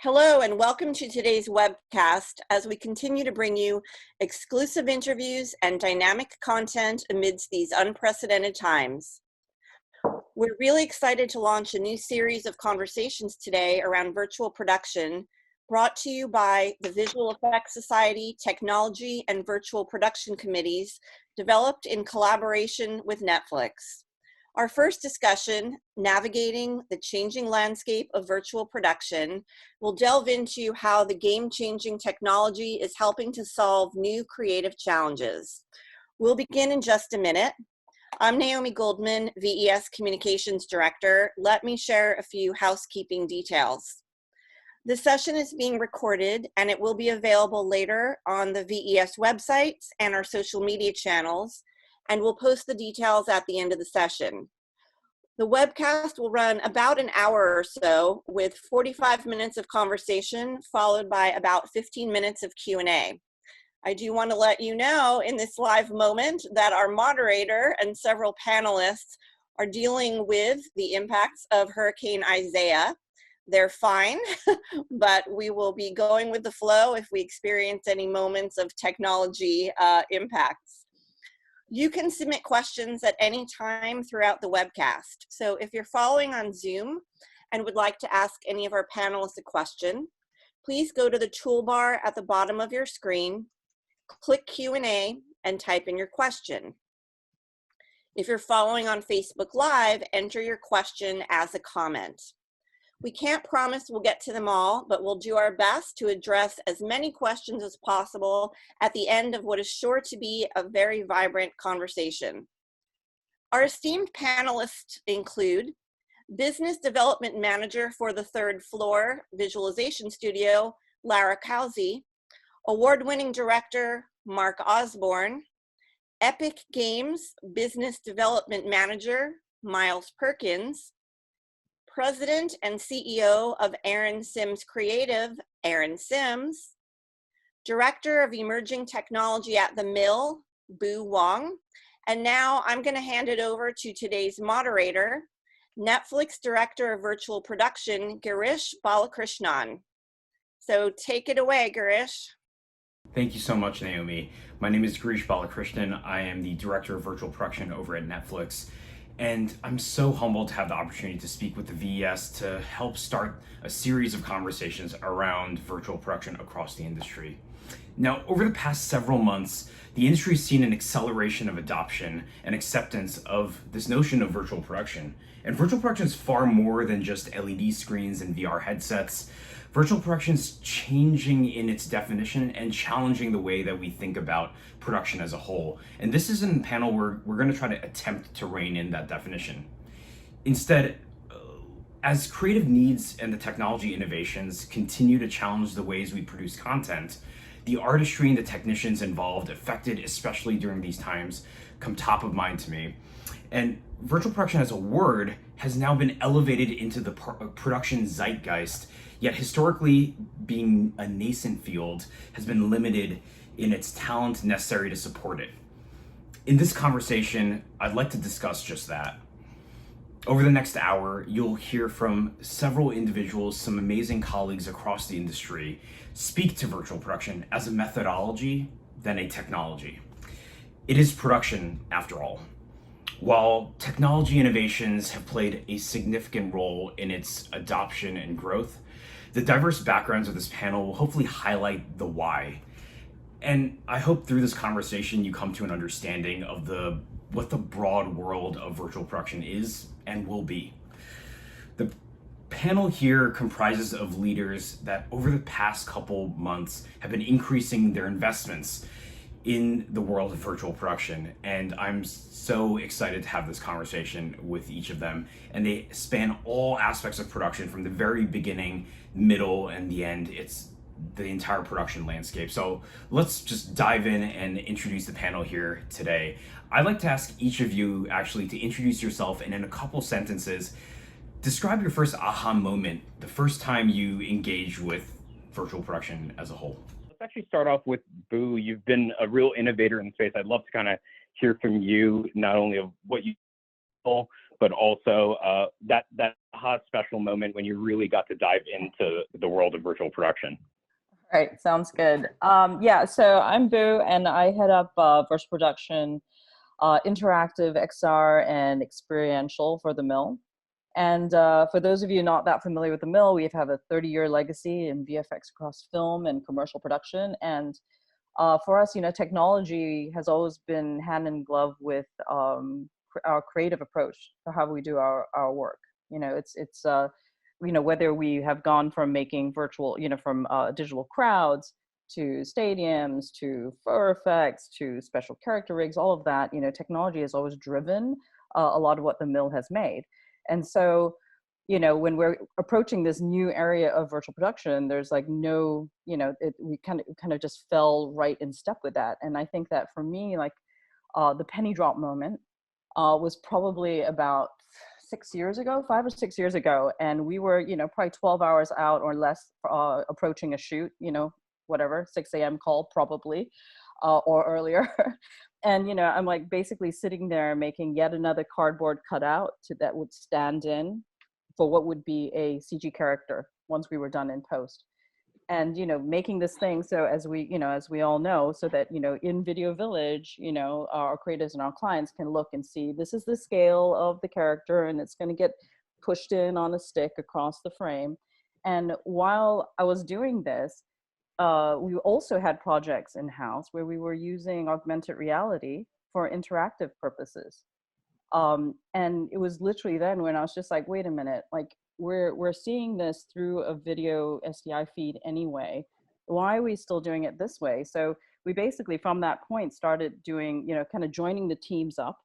Hello and welcome to today's webcast as we continue to bring you exclusive interviews and dynamic content amidst these unprecedented times. We're really excited to launch a new series of conversations today around virtual production, brought to you by the Visual Effects Society Technology and Virtual Production Committees, developed in collaboration with Netflix. Our first discussion, Navigating the Changing Landscape of Virtual Production, will delve into how the game-changing technology is helping to solve new creative challenges. We'll begin in just a minute. I'm Naomi Goldman, VES Communications Director. Let me share a few housekeeping details. The session is being recorded and it will be available later on the VES websites and our social media channels, and we'll post the details at the end of the session. The webcast will run about an hour or so with 45 minutes of conversation followed by about 15 minutes of Q&A. I do want to let you know in this live moment that our moderator and several panelists are dealing with the impacts of Hurricane Isaiah. They're fine, but we will be going with the flow if we experience any moments of technology impacts. You can submit questions at any time throughout the webcast. So if you're following on Zoom and would like to ask any of our panelists a question, please go to the toolbar at the bottom of your screen, click Q&A, and type in your question. If you're following on Facebook Live, enter your question as a comment. We can't promise we'll get to them all, but we'll do our best to address as many questions as possible at the end of what is sure to be a very vibrant conversation. Our esteemed panelists include Business Development Manager for the Third Floor Visualization Studio, Lara Cawsey, Award-winning Director, Mark Osborne, Epic Games Business Development Manager, Miles Perkins, President and CEO of Aaron Sims Creative, Aaron Sims, Director of Emerging Technology at the Mill, Wong, and now I'm going to hand it over to today's moderator, Netflix Director of Virtual Production, Girish Balakrishnan. So take it away, Girish. Thank you so much, Naomi. My name is Girish Balakrishnan. I am the Director of Virtual Production over at Netflix. And I'm so humbled to have the opportunity to speak with the VES to help start a series of conversations around virtual production across the industry. Now, over the past several months, the industry has seen an acceleration of adoption and acceptance of this notion of virtual production. And virtual production is far more than just LED screens and VR headsets. Virtual production is changing in its definition and challenging the way that we think about production as a whole. And this is a panel where we're going to try to attempt to rein in that definition. Instead, as creative needs and the technology innovations continue to challenge the ways we produce content, the artistry and the technicians involved, affected especially during these times, come top of mind to me. And virtual production as a word has now been elevated into the production zeitgeist, yet historically being a nascent field has been limited in its talent necessary to support it. In this conversation, I'd like to discuss just that. Over the next hour, you'll hear from several individuals, some amazing colleagues across the industry, speak to virtual production as a methodology than a technology. It is production, after all. While technology innovations have played a significant role in its adoption and growth, the diverse backgrounds of this panel will hopefully highlight the why. And I hope through this conversation you come to an understanding of what the broad world of virtual production is and will be. The panel here comprises of leaders that over the past couple months have been increasing their investments in the world of virtual production, and I'm so excited to have this conversation with each of them. And they span all aspects of production from the very beginning, middle, and the end. It's the entire production landscape. So let's just dive in and introduce the panel here today. I'd like to ask each of you actually to introduce yourself and in a couple sentences, describe your first aha moment, the first time you engaged with virtual production as a whole. Let's actually start off with Boo. You've been a real innovator in the space. I'd love to kind of hear from you, not only of what you do, but also that aha special moment when you really got to dive into the world of virtual production? All right, sounds good. Yeah, so I'm Boo, and I head up virtual production, interactive, XR, and experiential for the Mill. And for those of you not that familiar with the Mill, we have a 30-year legacy in VFX across film and commercial production. And for us, technology has always been hand in glove with our creative approach to how we do our work. It's whether we have gone from making virtual, from digital crowds to stadiums to fur effects to special character rigs, all of that, technology has always driven a lot of what the Mill has made. And so, when we're approaching this new area of virtual production, there's like no, we kind of just fell right in step with that. And I think that for me, like the penny drop moment was probably about 5 or 6 years ago. And we were, probably 12 hours out or less approaching a shoot, whatever, 6 a.m. call probably, or earlier. And, I'm like basically sitting there making yet another cardboard cutout that would stand in for what would be a CG character once we were done in post. And, making this thing so as we all know, so that, in Video Village, our creatives and our clients can look and see this is the scale of the character and it's going to get pushed in on a stick across the frame. And while I was doing this, we also had projects in-house where we were using augmented reality for interactive purposes. And it was literally then when I was just like, wait a minute, like we're seeing this through a video SDI feed anyway. Why are we still doing it this way? So we basically from that point started doing, kind of joining the teams up,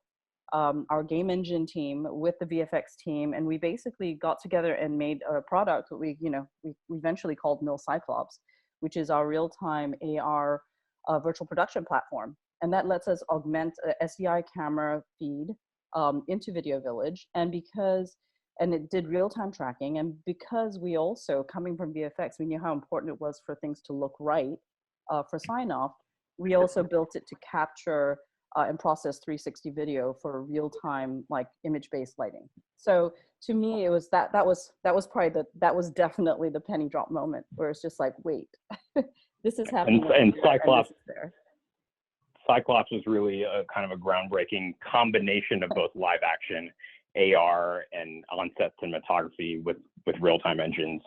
our game engine team with the VFX team. And we basically got together and made a product that we eventually called Mill Cyclops, which is our real-time AR virtual production platform. And that lets us augment a SDI camera feed into Video Village. And it did real-time tracking. And because we also, coming from VFX, we knew how important it was for things to look right for sign-off, we also built it to capture and process 360 video for real-time, like image-based lighting. So to me, it was that was definitely the penny drop moment where it's just like, wait, this is happening. And Cyclops, and this is there. Cyclops was really a kind of a groundbreaking combination of both live action, AR, and on-set cinematography with real-time engines.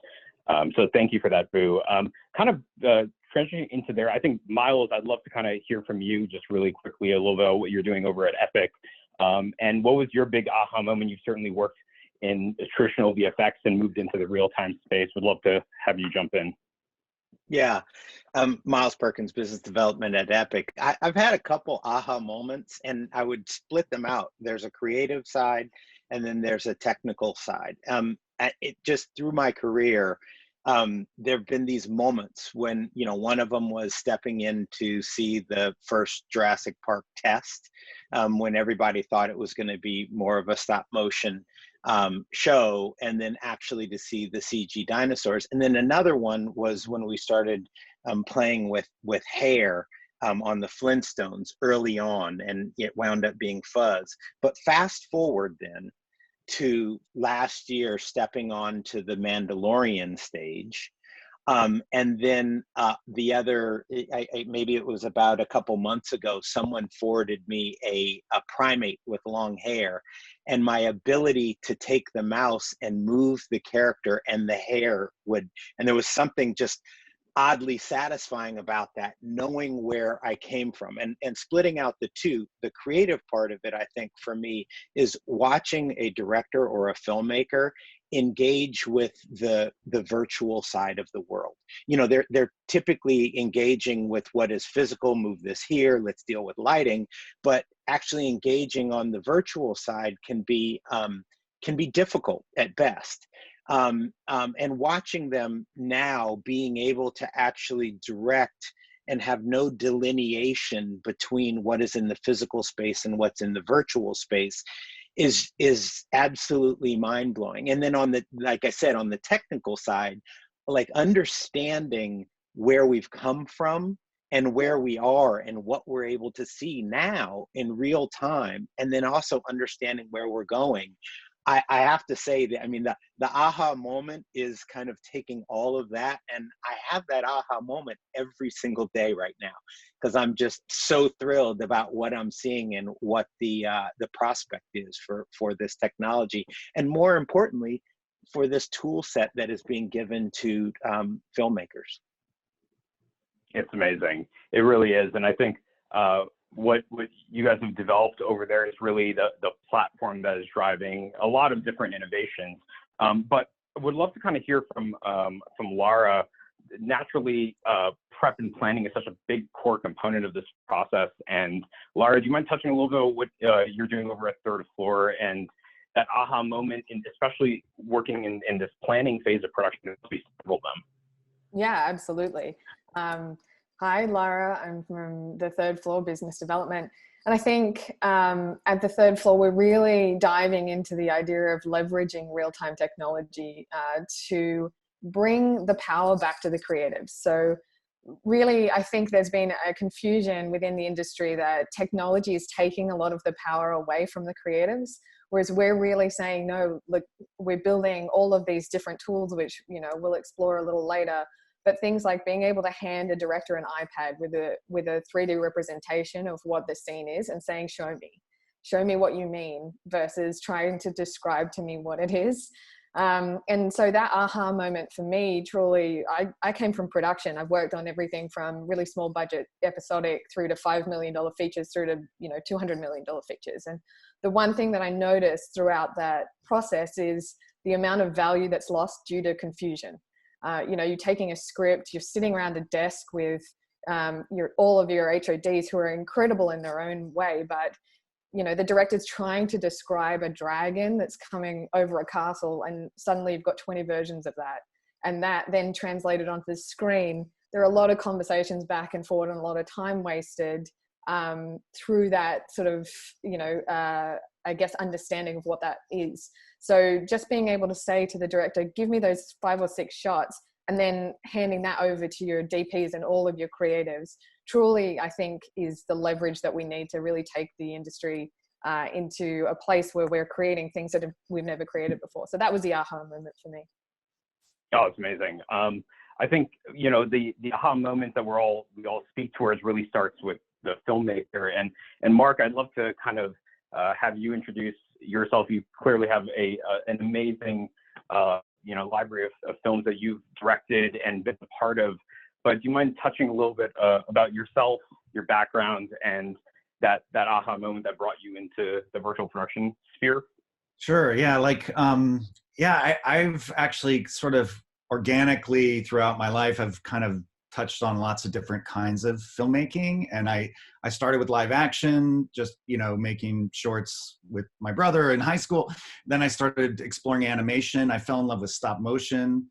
So thank you for that, Boo. Transitioning into there, I think, Miles, I'd love to kind of hear from you just really quickly a little bit about what you're doing over at Epic. And what was your big aha moment? You've certainly worked in traditional VFX and moved into the real-time space. Would love to have you jump in. Yeah, Miles Perkins, business development at Epic. I've had a couple aha moments, and I would split them out. There's a creative side, and then there's a technical side. It just through my career, there have been these moments when, one of them was stepping in to see the first Jurassic Park test, when everybody thought it was going to be more of a stop motion show, and then actually to see the CG dinosaurs. And then another one was when we started playing with hair on the Flintstones early on, and it wound up being fuzz. But fast forward then to last year, stepping on to the Mandalorian stage. And then the other, maybe it was about a couple months ago, someone forwarded me a primate with long hair, and my ability to take the mouse and move the character and the hair and there was something just oddly satisfying about that, knowing where I came from and splitting out the two. The creative part of it, I think, for me, is watching a director or a filmmaker engage with the virtual side of the world. They're typically engaging with what is physical, move this here, let's deal with lighting, but actually engaging on the virtual side can be difficult at best. And watching them now being able to actually direct and have no delineation between what is in the physical space and what's in the virtual space is absolutely mind-blowing. And then like I said, on the technical side, like understanding where we've come from and where we are and what we're able to see now in real time, and then also understanding where we're going. I have to say that, I mean, the aha moment is kind of taking all of that, and I have that aha moment every single day right now, because I'm just so thrilled about what I'm seeing and what the prospect is for this technology, and more importantly, for this tool set that is being given to filmmakers. It's amazing. It really is. And I think what you guys have developed over there is really the platform that is driving a lot of different innovations. But I would love to kind of hear from Lara. Naturally, prep and planning is such a big core component of this process. And Lara, do you mind touching a little bit on what you're doing over at Third Floor and that aha moment, especially working in this planning phase of production, to several of them? Yeah, absolutely. Hi, Lara. I'm from the Third Floor Business Development. And I think at the Third Floor, we're really diving into the idea of leveraging real-time technology to bring the power back to the creatives. So really, I think there's been a confusion within the industry that technology is taking a lot of the power away from the creatives, whereas we're really saying, no, look, we're building all of these different tools, which, you know, we'll explore a little later. But things like being able to hand a director an iPad with a 3D representation of what the scene is and saying, show me what you mean, versus trying to describe to me what it is. And so that aha moment for me, truly, I came from production. I've worked on everything from really small budget episodic through to $5 million features through to, you know, $200 million features. And the one thing that I noticed throughout that process is the amount of value that's lost due to confusion. You know, you're taking a script, you're sitting around a desk with all of your HODs who are incredible in their own way, but, you know, the director's trying to describe a dragon that's coming over a castle, and suddenly you've got 20 versions of that. And that then translated onto the screen. There are a lot of conversations back and forward and a lot of time wasted through that sort of, you know, I guess, understanding of what that is. So just being able to say to the director, give me those 5 or 6 shots, and then handing that over to your DPs and all of your creatives, truly, I think, is the leverage that we need to really take the industry into a place where we're creating things that we've never created before. So that was the aha moment for me. Oh, it's amazing. I think, you know, the aha moment that we all speak towards really starts with the filmmaker. And Mark, I'd love to kind of have you introduce yourself. You clearly have an amazing you know, library of films that you've directed and been a part of. But do you mind touching a little bit about yourself, your background, and that aha moment that brought you into the virtual production sphere? Sure. Yeah. Like, I've actually sort of organically throughout my life, I've kind of touched on lots of different kinds of filmmaking. And I started with live action, just, you know, making shorts with my brother in high school. Then I started exploring animation. I fell in love with stop motion.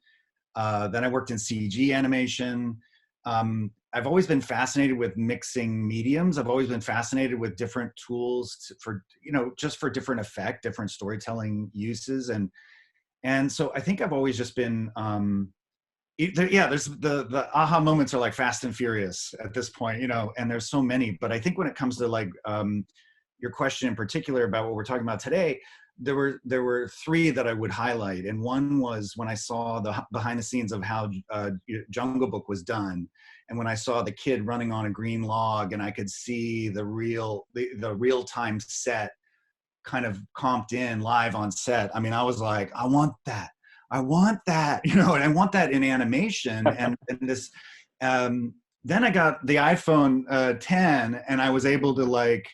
Then I worked in CG animation. I've always been fascinated with mixing mediums. I've always been fascinated with different tools for, you know, just for different effect, different storytelling uses. And so I think I've always just been, there's the aha moments are like fast and furious at this point, you know, and there's so many. But I think when it comes to like your question in particular about what we're talking about today, there were 3 that I would highlight. And one was when I saw the behind the scenes of how Jungle Book was done. And when I saw the kid running on a green log and I could see the real-time set kind of comped in live on set. I mean, I was like, I want that, you know, and I want that in animation. and this, then I got the iPhone 10 and I was able to like,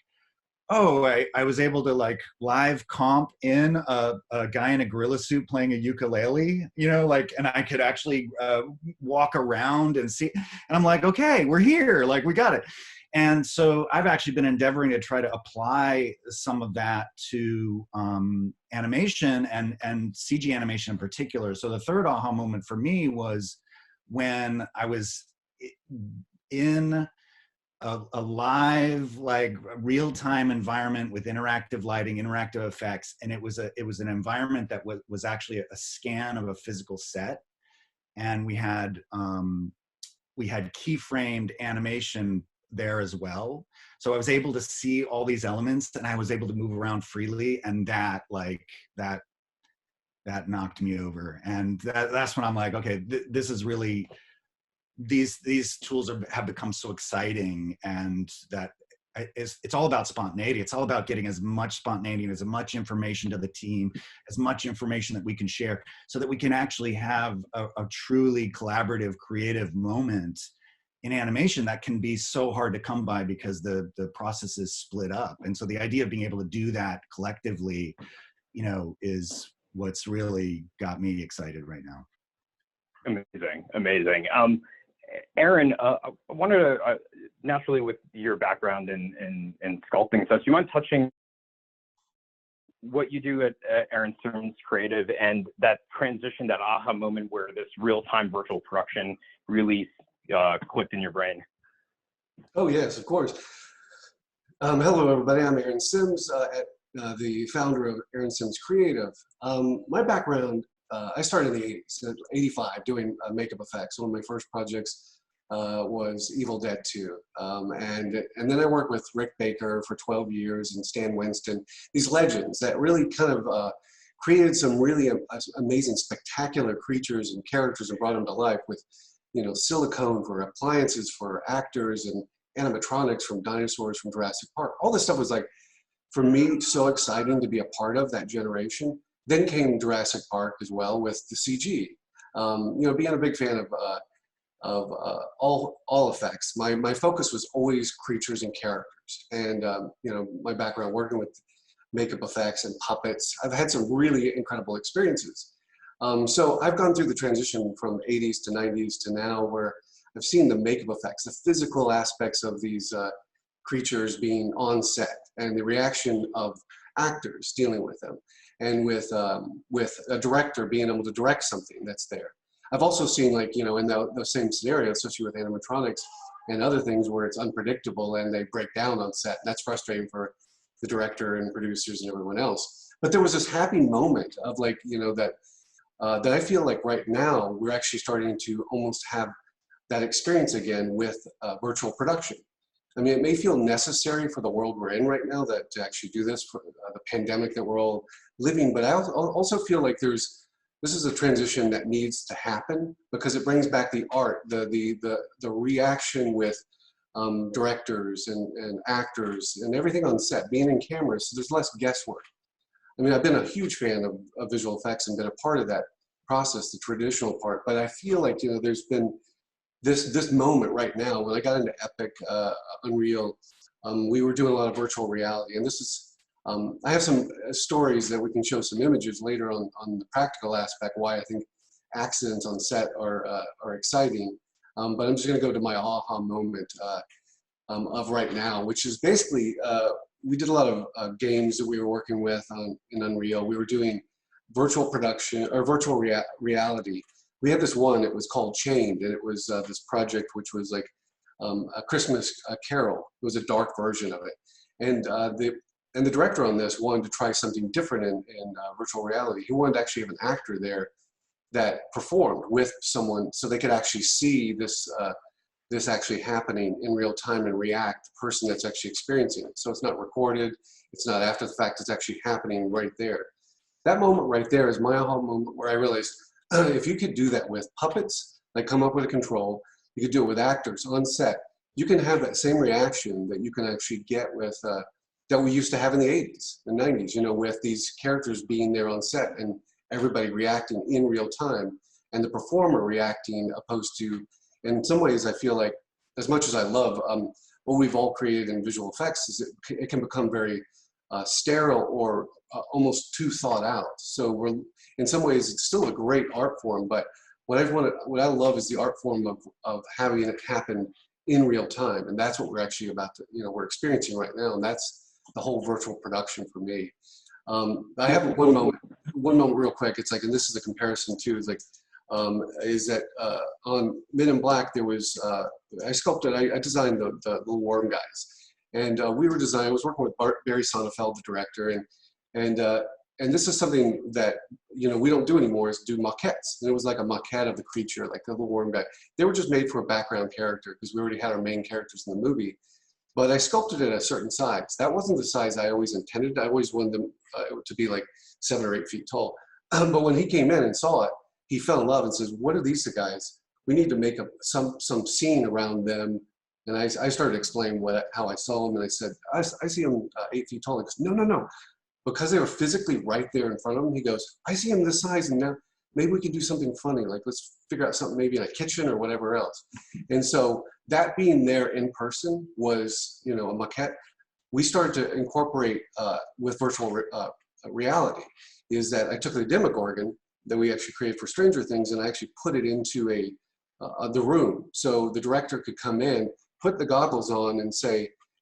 I was able to like live comp in a guy in a gorilla suit playing a ukulele, you know, like, and I could actually walk around and see, and I'm like, okay, we're here, like we got it. And so I've actually been endeavoring to try to apply some of that to animation and CG animation in particular. So the third aha moment for me was when I was in a live, like real-time environment with interactive lighting, interactive effects, and it was an environment that was actually a scan of a physical set, and we had keyframed animation there as well. So I was able to see all these elements, and I was able to move around freely, and that knocked me over. And that's when I'm like, okay, this is really, these tools have become so exciting, and that it's all about spontaneity. It's all about getting as much spontaneity and as much information to the team, as much information that we can share, so that we can actually have a truly collaborative, creative moment in animation that can be so hard to come by because the process is split up. And so the idea of being able to do that collectively, is what's really got me excited right now. Amazing. Aaron, I wanted to, naturally with your background in sculpting such, you mind touching what you do at Aaron Sims Creative and that transition, that aha moment where this real-time virtual production really clicked in your brain? Oh, yes, of course. Hello, everybody. I'm Aaron Sims, the founder of Aaron Sims Creative. My background, I started in the 80s, 85, doing makeup effects. One of my first projects was Evil Dead 2. And then I worked with Rick Baker for 12 years and Stan Winston, these legends that really kind of created some really amazing, spectacular creatures and characters and brought them to life with, silicone for appliances for actors and animatronics from dinosaurs from Jurassic Park. All this stuff was like, for me, so exciting to be a part of that generation. Then came Jurassic Park as well with the CG. Being a big fan of all effects. My focus was always creatures and characters. And my background working with makeup effects and puppets, I've had some really incredible experiences. So I've gone through the transition from 80s to 90s to now, where I've seen the makeup effects, the physical aspects of these creatures being on set, and the reaction of actors dealing with them, and with a director being able to direct something that's there. I've also seen, like, in those same scenarios, especially with animatronics and other things where it's unpredictable and they break down on set. That's frustrating for the director and producers and everyone else. But there was this happy moment of, like, that I feel like right now we're actually starting to almost have that experience again with virtual production. I mean, it may feel necessary for the world we're in right now to actually do this for the pandemic that we're all living, but I also feel like this is a transition that needs to happen because it brings back the art, the reaction with directors and actors and everything on set, being in camera, so there's less guesswork. I mean, I've been a huge fan of visual effects and been a part of that process, the traditional part, but I feel like, there's been this moment right now. When I got into Epic, Unreal, we were doing a lot of virtual reality, and this is, I have some stories that we can show some images later on the practical aspect, why I think accidents on set are exciting, but I'm just gonna go to my aha moment of right now, which is basically, we did a lot of games that we were working with in Unreal. We were doing virtual production or virtual reality. We had this one, it was called Chained, and it was this project which was like a Christmas Carol. It was a dark version of it. And the director on this wanted to try something different in virtual reality. He wanted to actually have an actor there that performed with someone so they could actually see this actually happening in real time and react, the person that's actually experiencing it. So it's not recorded, it's not after the fact, it's actually happening right there. That moment right there is my aha moment where I realized, if you could do that with puppets, like come up with a control, you could do it with actors on set, you can have that same reaction that you can actually get with, that we used to have in the 80s and 90s, with these characters being there on set and everybody reacting in real time and the performer reacting opposed to, in some ways I feel like, as much as I love what we've all created in visual effects, is it can become very sterile or almost too thought out. So in some ways it's still a great art form, but what I love is the art form of having it happen in real time, and that's what we're actually about to, we're experiencing right now, and that's the whole virtual production for me. I have one moment real quick. It's like, and this is a comparison too, is like, is that on Men in Black there was, I designed the little worm guys. And I was working with Barry Sonnenfeld, the director, and and this is something that, you know, we don't do anymore, is do maquettes. And it was like a maquette of the creature, like the little worm guy. They were just made for a background character because we already had our main characters in the movie. But I sculpted it a certain size. That wasn't the size I always intended. I always wanted them to be like 7 or 8 feet tall. But when he came in and saw it, he fell in love and says, "What are these guys? We need to make some scene around them." And I started explaining how I saw them, and I said, "I see them 8 feet tall." He goes, "No, no, no." Because they were physically right there in front of him, he goes, "I see them this size, and now maybe we can do something funny. Like, let's figure out something maybe in a kitchen or whatever else." And so that being there in person was, you know, a maquette. We started to incorporate with virtual reality, is that I took the Demogorgon that we actually created for Stranger Things, and I actually put it into the room. So the director could come in, put the goggles on, and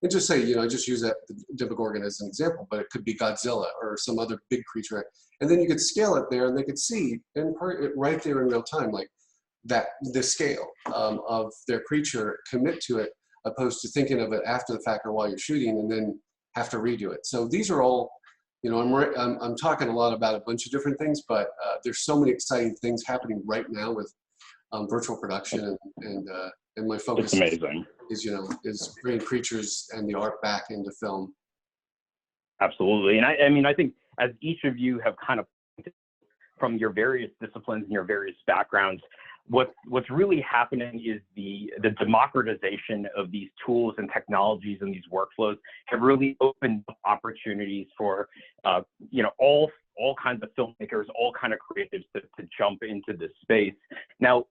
just say, you know, I just use that Demogorgon as an example, but it could be Godzilla or some other big creature. And then you could scale it there, and they could see right there in real time, like the scale of their creature, commit to it, opposed to thinking of it after the fact or while you're shooting and then have to redo it. So these are all, you know, I'm talking a lot about a bunch of different things, but there's so many exciting things happening right now with virtual production, and my focus is, you know, is bringing creatures and the art back into film. Absolutely. And I mean, I think as each of you have kind of, from your various disciplines and your various backgrounds, what's really happening is the democratization of these tools and technologies and these workflows have really opened up opportunities for you know, all kinds of filmmakers, all kind of creatives to jump into this space. Now,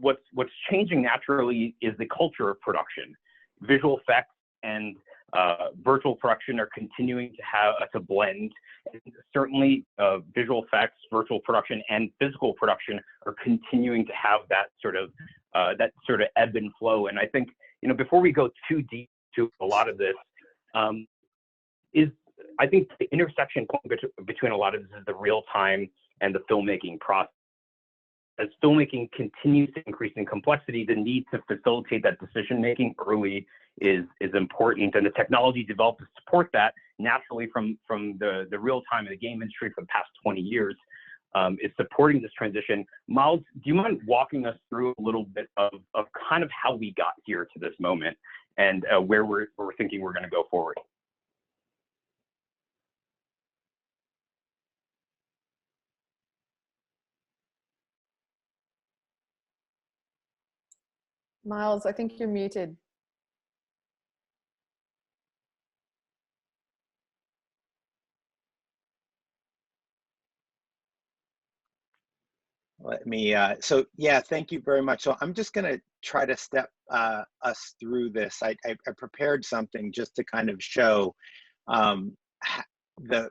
what's changing naturally is the culture of production. Visual effects and virtual production are continuing to blend. And certainly, visual effects, virtual production, and physical production are continuing to have that sort of ebb and flow. And I think, you know, before we go too deep to a lot of this, I think the intersection point between a lot of this is the real time and the filmmaking process. As filmmaking continues to increase in complexity, the need to facilitate that decision making early is important, and the technology developed to support that naturally from the real time of the game industry for the past 20 years is supporting this transition. Miles, do you mind walking us through a little bit of kind of how we got here to this moment and where we're thinking we're going to go forward? Miles, I think you're muted. Let me, so yeah, thank you very much. So I'm just gonna try to step us through this. I prepared something just to kind of show the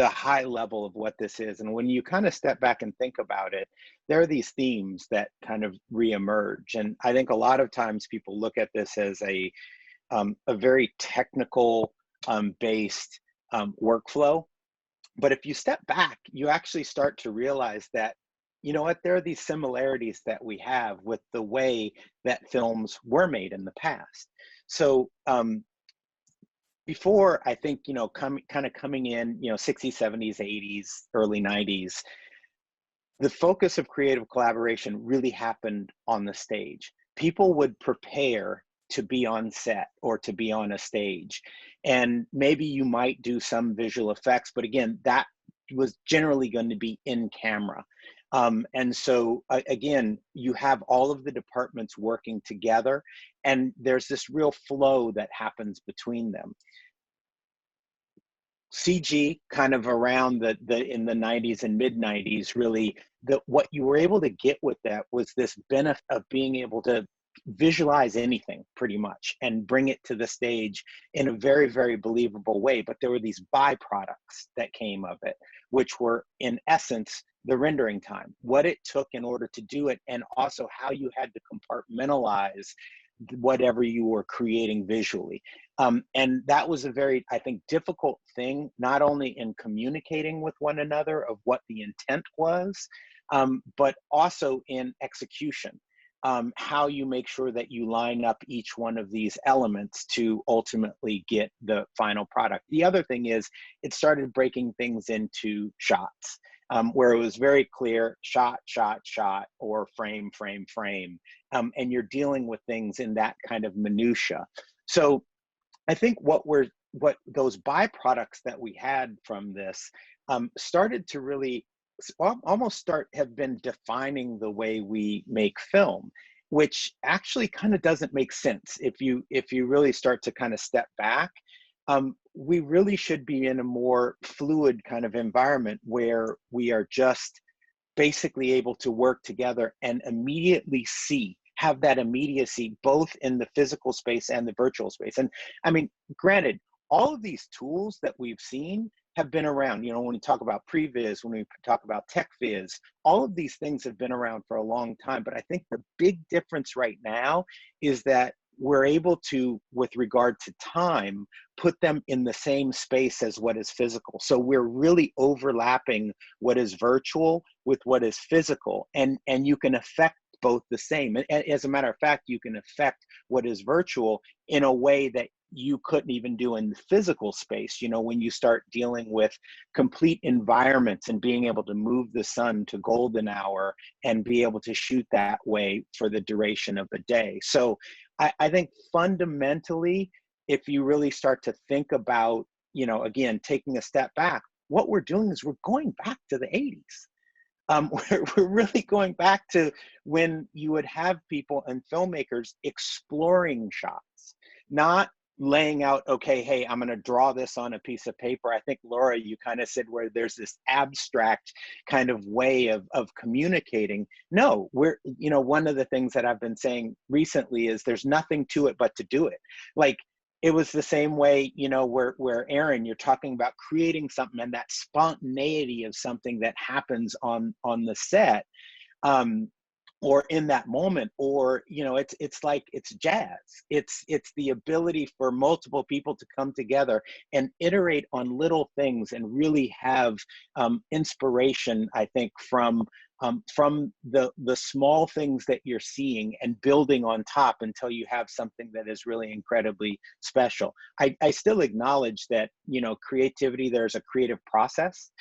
high level of what this is. And when you kind of step back and think about it, there are these themes that kind of reemerge. And I think a lot of times people look at this as a very technical based workflow. But if you step back, you actually start to realize that, you know what, there are these similarities that we have with the way that films were made in the past. So before, I think, you know, coming in, you know, 60s, 70s, 80s, early 90s, the focus of creative collaboration really happened on the stage. People would prepare to be on set or to be on a stage. And maybe you might do some visual effects, but again, that was generally going to be in camera. And so again, you have all of the departments working together, and there's this real flow that happens between them. CG kind of around in the 90s and mid 90s, really, what you were able to get with that was this benefit of being able to visualize anything pretty much and bring it to the stage in a very, very believable way. But there were these byproducts that came of it, which were in essence the rendering time, what it took in order to do it, and also how you had to compartmentalize whatever you were creating visually. And that was a very, I think, difficult thing, not only in communicating with one another of what the intent was, but also in execution. how you make sure that you line up each one of these elements to ultimately get the final product. The other thing is it started breaking things into shots, where it was very clear shot, shot, shot, or frame, frame, frame. And you're dealing with things in that kind of minutia. So I think what those byproducts that we had from this started to really almost have been defining the way we make film, which actually kind of doesn't make sense if you really start to kind of step back. We really should be in a more fluid kind of environment where we are just basically able to work together and immediately have that immediacy both in the physical space and the virtual space. And I mean, granted, all of these tools that we've seen have been around. You know, when we talk about previs, when we talk about tech viz, all of these things have been around for a long time. But I think the big difference right now is that we're able to, with regard to time, put them in the same space as what is physical. So we're really overlapping what is virtual with what is physical, and you can affect both the same. And as a matter of fact, you can affect what is virtual in a way that you couldn't even do in the physical space. You know, when you start dealing with complete environments and being able to move the sun to golden hour and be able to shoot that way for the duration of a day. So I think fundamentally, if you really start to think about, you know, again, taking a step back, what we're doing is we're going back to the 80s. We're really going back to when you would have people and filmmakers exploring shots, not laying out, okay, hey, I'm going to draw this on a piece of paper. I think, Laura, you kind of said where there's this abstract kind of way of communicating. No, you know, one of the things that I've been saying recently is there's nothing to it but to do it. Like, it was the same way, you know, where Aaron, you're talking about creating something and that spontaneity of something that happens on the set, or in that moment, or, you know, it's like, it's jazz. It's the ability for multiple people to come together and iterate on little things and really have inspiration, I think, from the small things that you're seeing and building on top until you have something that is really incredibly special. I still acknowledge that, you know, creativity, there's a creative process.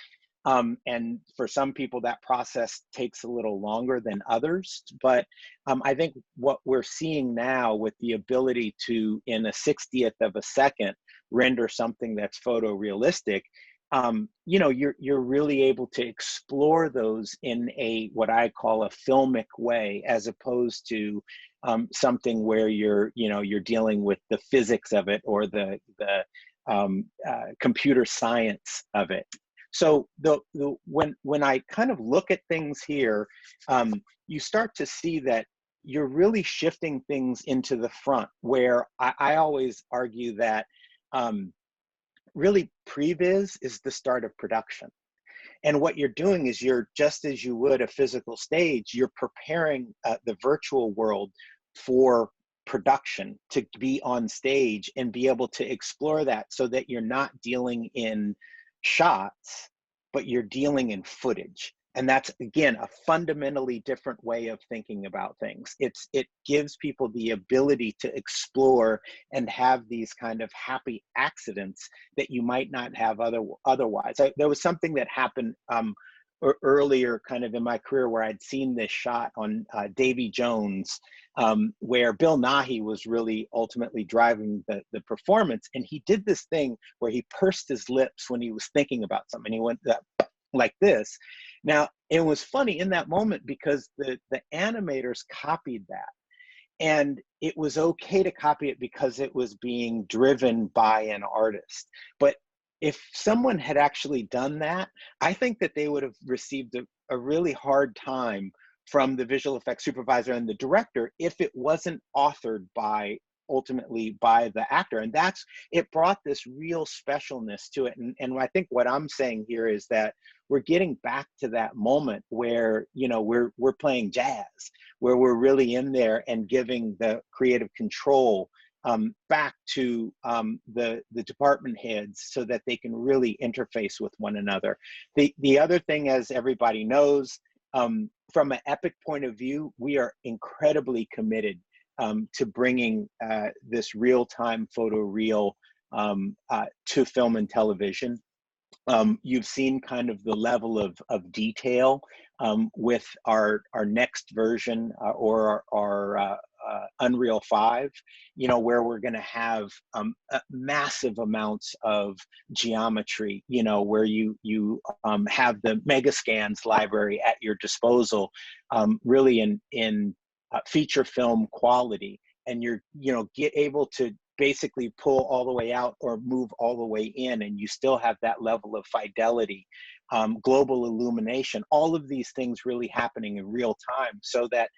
And for some people, that process takes a little longer than others. But I think what we're seeing now with the ability to, in a 60th of a second, render something that's photorealistic, you know, you're really able to explore those in what I call a filmic way, as opposed to something where you're dealing with the physics of it or the computer science of it. So when I kind of look at things here, you start to see that you're really shifting things into the front, where I always argue that really previs is the start of production. And what you're doing is you're, just as you would a physical stage, you're preparing the virtual world for production, to be on stage and be able to explore that, so that you're not dealing in shots, but you're dealing in footage. And that's, again, a fundamentally different way of thinking about things. It gives people the ability to explore and have these kind of happy accidents that you might not have otherwise. There was something that happened earlier kind of in my career where I'd seen this shot on Davy Jones, where Bill Nighy was really ultimately driving the performance. And he did this thing where he pursed his lips when he was thinking about something. He went like this. Now, it was funny in that moment because the animators copied that. And it was okay to copy it because it was being driven by an artist. But if someone had actually done that, I think that they would have received a really hard time from the visual effects supervisor and the director if it wasn't authored ultimately by the actor. And it brought this real specialness to it. And I think what I'm saying here is that we're getting back to that moment where, you know, we're playing jazz, where we're really in there and giving the creative control back to the department heads so that they can really interface with one another. The other thing, as everybody knows, from an Epic point of view, we are incredibly committed to bringing this real-time photo reel to film and television. You've seen kind of the level of detail with our next version or our Unreal 5, you know, where we're going to have massive amounts of geometry, you know, where you have the Megascans library at your disposal, really in feature film quality, and you're, you know, able to basically pull all the way out or move all the way in, and you still have that level of fidelity, global illumination, all of these things really happening in real time, so that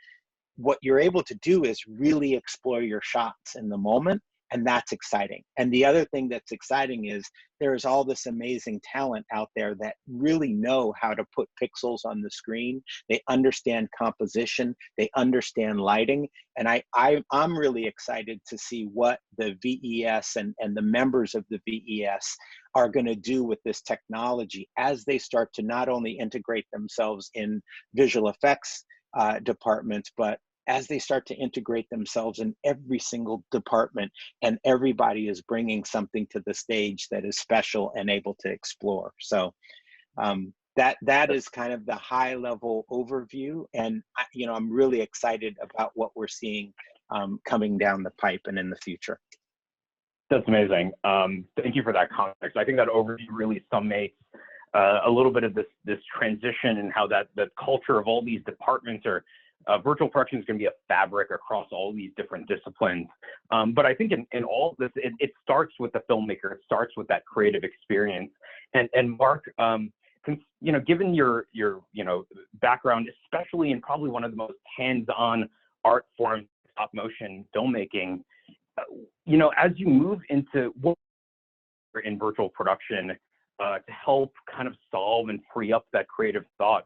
what you're able to do is really explore your shots in the moment. And that's exciting. And the other thing that's exciting is there's all this amazing talent out there that really know how to put pixels on the screen. They understand composition, they understand lighting. And I'm really excited to see what the VES and the members of the VES are going to do with this technology as they start to not only integrate themselves in visual effects departments, but as they start to integrate themselves in every single department, and everybody is bringing something to the stage that is special and able to explore. So that is kind of the high level overview. And you know, I'm really excited about what we're seeing coming down the pipe and in the future. That's amazing. Thank you for that context. I think that overview really summates a little bit of this transition and how that the culture of all these departments are. Virtual production is going to be a fabric across all these different disciplines. But I think in all of this, it starts with the filmmaker. It starts with that creative experience. And Mark, you know, given your you know, background, especially in probably one of the most hands-on art forms, stop motion filmmaking, you know, as you move into what in virtual production to help kind of solve and free up that creative thought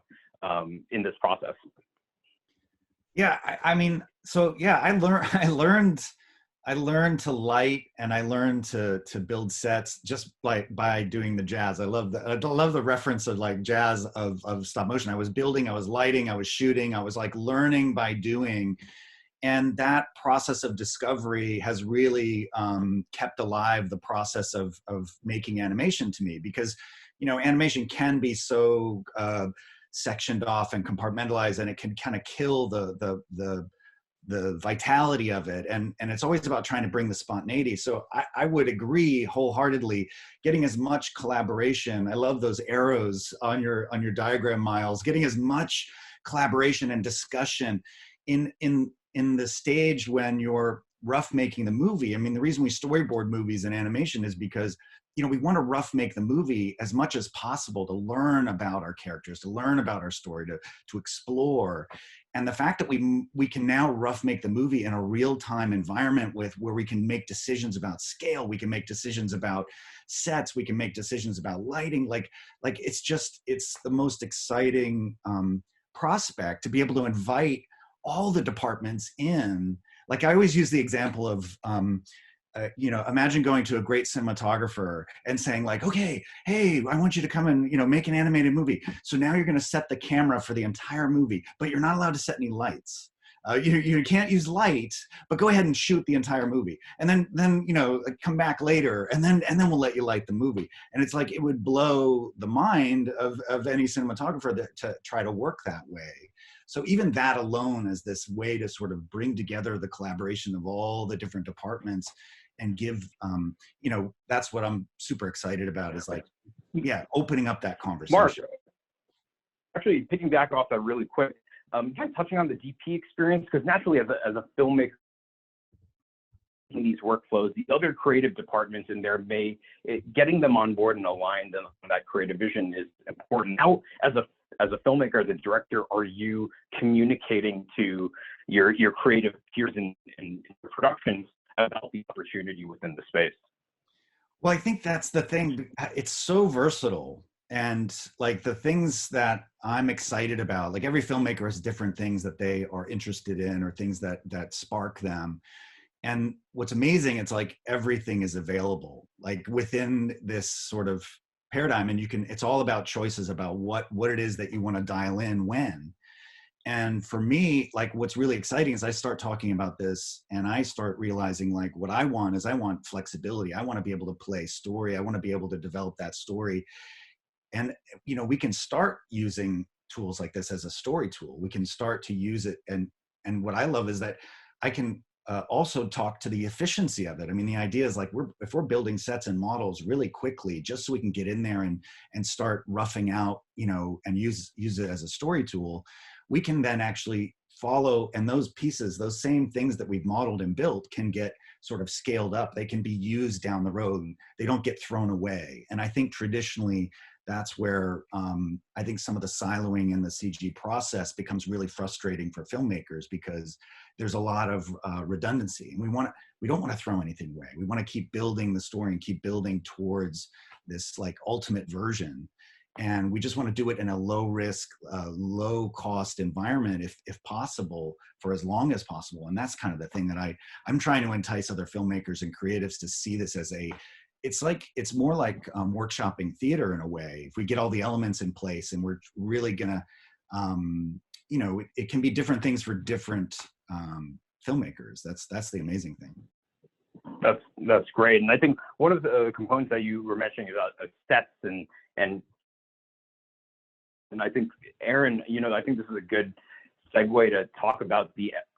in this process. Yeah, I mean, so yeah, I learned to light, and I learned to build sets just by doing the jazz. I love the reference of like jazz of stop motion. I was building, I was lighting, I was shooting, I was like learning by doing. And that process of discovery has really kept alive the process of making animation to me, because, you know, animation can be so sectioned off and compartmentalized, and it can kind of kill the vitality of it, and it's always about trying to bring the spontaneity. So I would agree wholeheartedly, getting as much collaboration. I love those arrows on your diagram, Miles, getting as much collaboration and discussion in the stage when you're rough making the movie. I mean, the reason we storyboard movies in animation is because, you know, we want to rough make the movie as much as possible to learn about our characters, to learn about our story, to explore. And the fact that we can now rough make the movie in a real-time environment where we can make decisions about scale, we can make decisions about sets, we can make decisions about lighting, like it's the most exciting prospect to be able to invite all the departments in. Like, I always use the example of you know, imagine going to a great cinematographer and saying like, okay, hey, I want you to come and, you know, make an animated movie. So now you're going to set the camera for the entire movie, but you're not allowed to set any lights. You can't use light, but go ahead and shoot the entire movie. And then, you know, come back later, and then we'll let you light the movie. And it's like, it would blow the mind of any cinematographer to try to work that way. So even that alone is this way to sort of bring together the collaboration of all the different departments and give, you know, that's what I'm super excited about, is like, yeah, opening up that conversation. Mark, actually picking back off that really quick, kind of touching on the DP experience, because naturally as a filmmaker in these workflows, the other creative departments in there getting them on board and aligned on that creative vision is important. How, as a filmmaker, as a director, are you communicating to your creative peers in productions about the opportunity within the space? Well, I think that's the thing. It's so versatile. And like the things that I'm excited about, like every filmmaker has different things that they are interested in or things that spark them. And what's amazing, it's like everything is available, like within this sort of paradigm. And it's all about choices about what it is that you want to dial in when. And for me, like what's really exciting is I start talking about this and I start realizing like what I want is I want flexibility. I want to be able to play story. I want to be able to develop that story. And, you know, we can start using tools like this as a story tool. We can start to use it. And what I love is that I can also talk to the efficiency of it. I mean, the idea is like if we're building sets and models really quickly, just so we can get in there and start roughing out, you know, and use it as a story tool, we can then actually follow, and those pieces, those same things that we've modeled and built can get sort of scaled up. They can be used down the road. They don't get thrown away. And I think traditionally, that's where I think some of the siloing in the CG process becomes really frustrating for filmmakers, because there's a lot of redundancy, and we don't want to throw anything away. We want to keep building the story and keep building towards this like ultimate version. And we just want to do it in a low risk, low cost environment, if possible, for as long as possible. And that's kind of the thing that I'm trying to entice other filmmakers and creatives to see this as it's more like workshopping theater in a way. If we get all the elements in place and we're really gonna, you know, it can be different things for different filmmakers. That's the amazing thing. That's great. And I think one of the components that you were mentioning about sets and I think, Aaron, you know, I think this is a good segue to talk about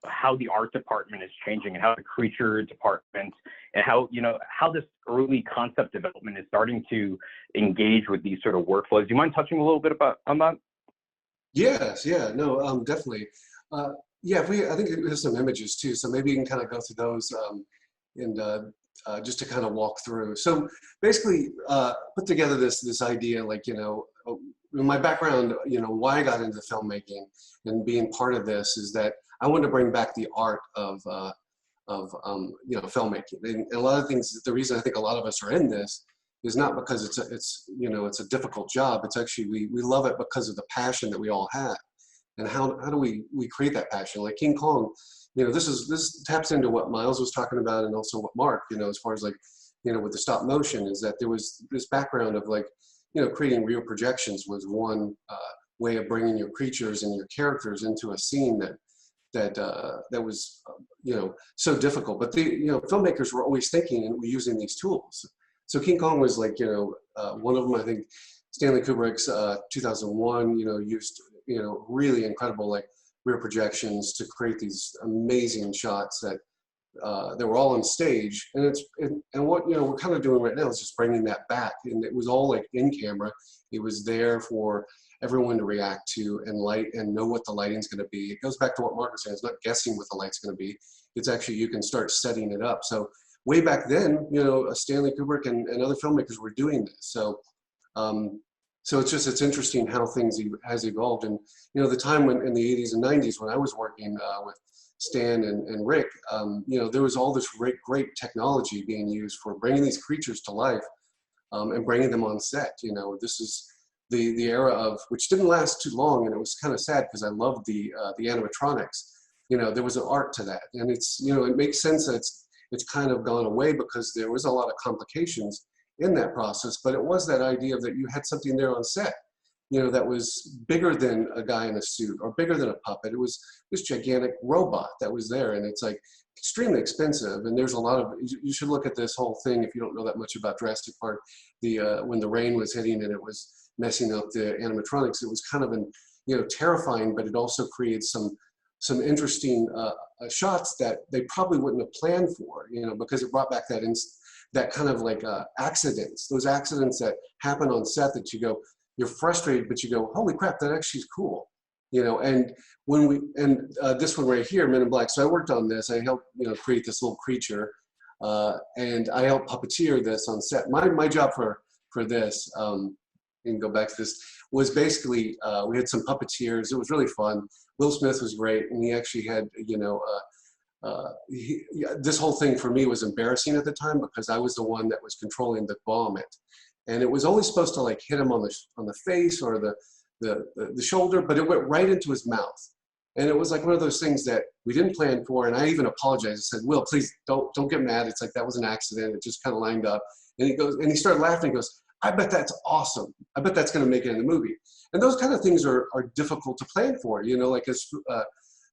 how the art department is changing, and how the creature department, and how, you know, how this early concept development is starting to engage with these sort of workflows. Do you mind touching a little bit on that? Yes, yeah, no, definitely. Yeah, I think there's some images too, so maybe you can kind of go through those and just to kind of walk through. So basically, put together this idea, like, you know, my background, you know, why I got into filmmaking and being part of this is that I want to bring back the art of you know, filmmaking. And a lot of things, the reason I think a lot of us are in this is not because it's you know, it's a difficult job. It's actually, we love it because of the passion that we all have. And how do we create that passion? Like King Kong, you know, this taps into what Miles was talking about, and also what Mark, you know, as far as like, you know, with the stop motion, is that there was this background of like, you know, creating real projections was one way of bringing your creatures and your characters into a scene that was, you know, so difficult. But you know, filmmakers were always thinking and using these tools. So King Kong was like, you know, one of them. I think Stanley Kubrick's 2001, you know, used, you know, really incredible like rear projections to create these amazing shots that were all on stage. And and what, you know, we're kind of doing right now is just bringing that back. And it was all like in camera. It was there for everyone to react to and light and know what the lighting's going to be. It goes back to what Mark was saying. It's not guessing what the light's going to be. It's actually, you can start setting it up. So way back then, you know, Stanley Kubrick and other filmmakers were doing this. So so it's interesting how things has evolved. And, you know, the time when in the 80s and 90s when I was working with Stan and Rick, you know, there was all this great technology being used for bringing these creatures to life and bringing them on set. You know, this is the era of, which didn't last too long, and it was kind of sad because I loved the animatronics. You know, there was an art to that, and it's, you know, it makes sense that it's kind of gone away because there was a lot of complications in that process. But it was that idea that you had something there on set, you know, that was bigger than a guy in a suit or bigger than a puppet. It was this gigantic robot that was there, and it's like extremely expensive. And there's a lot of, you should look at this whole thing if you don't know that much about Jurassic Park. When the rain was hitting and it was messing up the animatronics, it was kind of you know, terrifying, but it also created some interesting shots that they probably wouldn't have planned for, you know, because it brought back that kind of like accidents, those accidents that happen on set that you go, you're frustrated, but you go, holy crap, that actually is cool, you know. And this one right here, Men in Black. So I worked on this. I helped, you know, create this little creature, and I helped puppeteer this on set. My job for this, and go back to this, was basically we had some puppeteers. It was really fun. Will Smith was great, and he actually had, you know, this whole thing for me was embarrassing at the time because I was the one that was controlling the vomit. And it was only supposed to like hit him on the face or the shoulder, but it went right into his mouth. And it was like one of those things that we didn't plan for. And I even apologized. I said, Will, please don't get mad. It's like, that was an accident. It just kind of lined up. And he goes, and he started laughing. He goes, I bet that's awesome. I bet that's going to make it in the movie. And those kind of things are difficult to plan for, you know, like as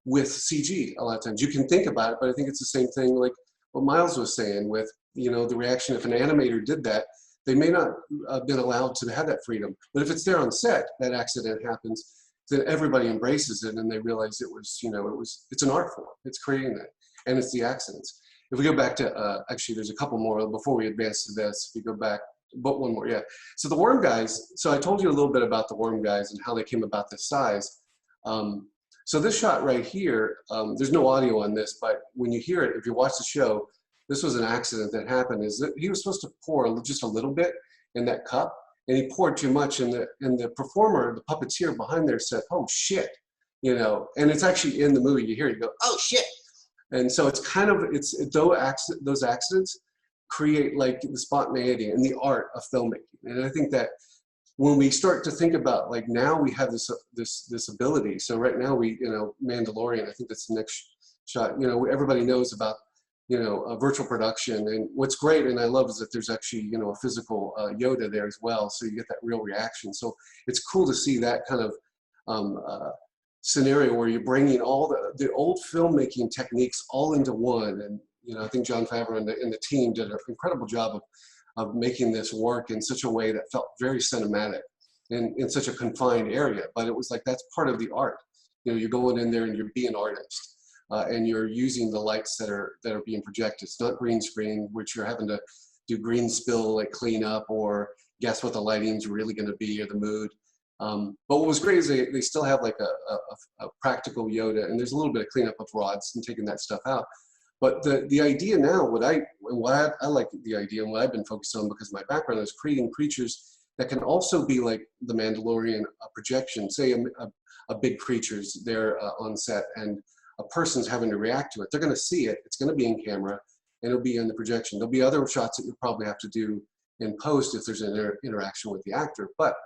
with CG, a lot of times you can think about it, but I think it's the same thing like what Miles was saying with, you know, the reaction. If an animator did that, they may not have been allowed to have that freedom. But if it's there on set, that accident happens, then everybody embraces it and they realize it was, you know, it's an art form. It's creating that. And it's the accidents. If we go back to, actually, there's a couple more before we advance to this. If you go back, but one more, yeah. So the worm guys, so I told you a little bit about the worm guys and how they came about this size. So this shot right here, there's no audio on this, but when you hear it, if you watch the show, this was an accident that happened. Is that he was supposed to pour just a little bit in that cup, and he poured too much, and the performer, the puppeteer behind there said, "Oh shit," you know, and it's actually in the movie. You hear it, you go, "Oh shit," and so it's kind of those accidents create like the spontaneity and the art of filmmaking, and I think that when we start to think about like now we have this ability. So right now we, you know, Mandalorian, I think that's the next shot. You know, everybody knows about, you know, virtual production, and what's great and I love is that there's actually, you know, a physical Yoda there as well, so you get that real reaction. So it's cool to see that kind of scenario where you're bringing all the old filmmaking techniques all into one. And you know, I think Jon Favreau and the team did an incredible job of making this work in such a way that felt very cinematic in such a confined area. But it was like, that's part of the art. You know, you're going in there and you're being an artist, and you're using the lights that are being projected. It's not green screen, which you're having to do green spill, like clean up, or guess what the lighting's really gonna be, or the mood. But what was great is they still have like a practical Yoda, and there's a little bit of cleanup of rods and taking that stuff out. But the idea now, what I like the idea and what I've been focused on, because my background is creating creatures that can also be like the Mandalorian projection. Say a big creature's there on set and a person's having to react to it. They're going to see it. It's going to be in camera and it'll be in the projection. There'll be other shots that you'll probably have to do in post if there's an interaction with the actor. But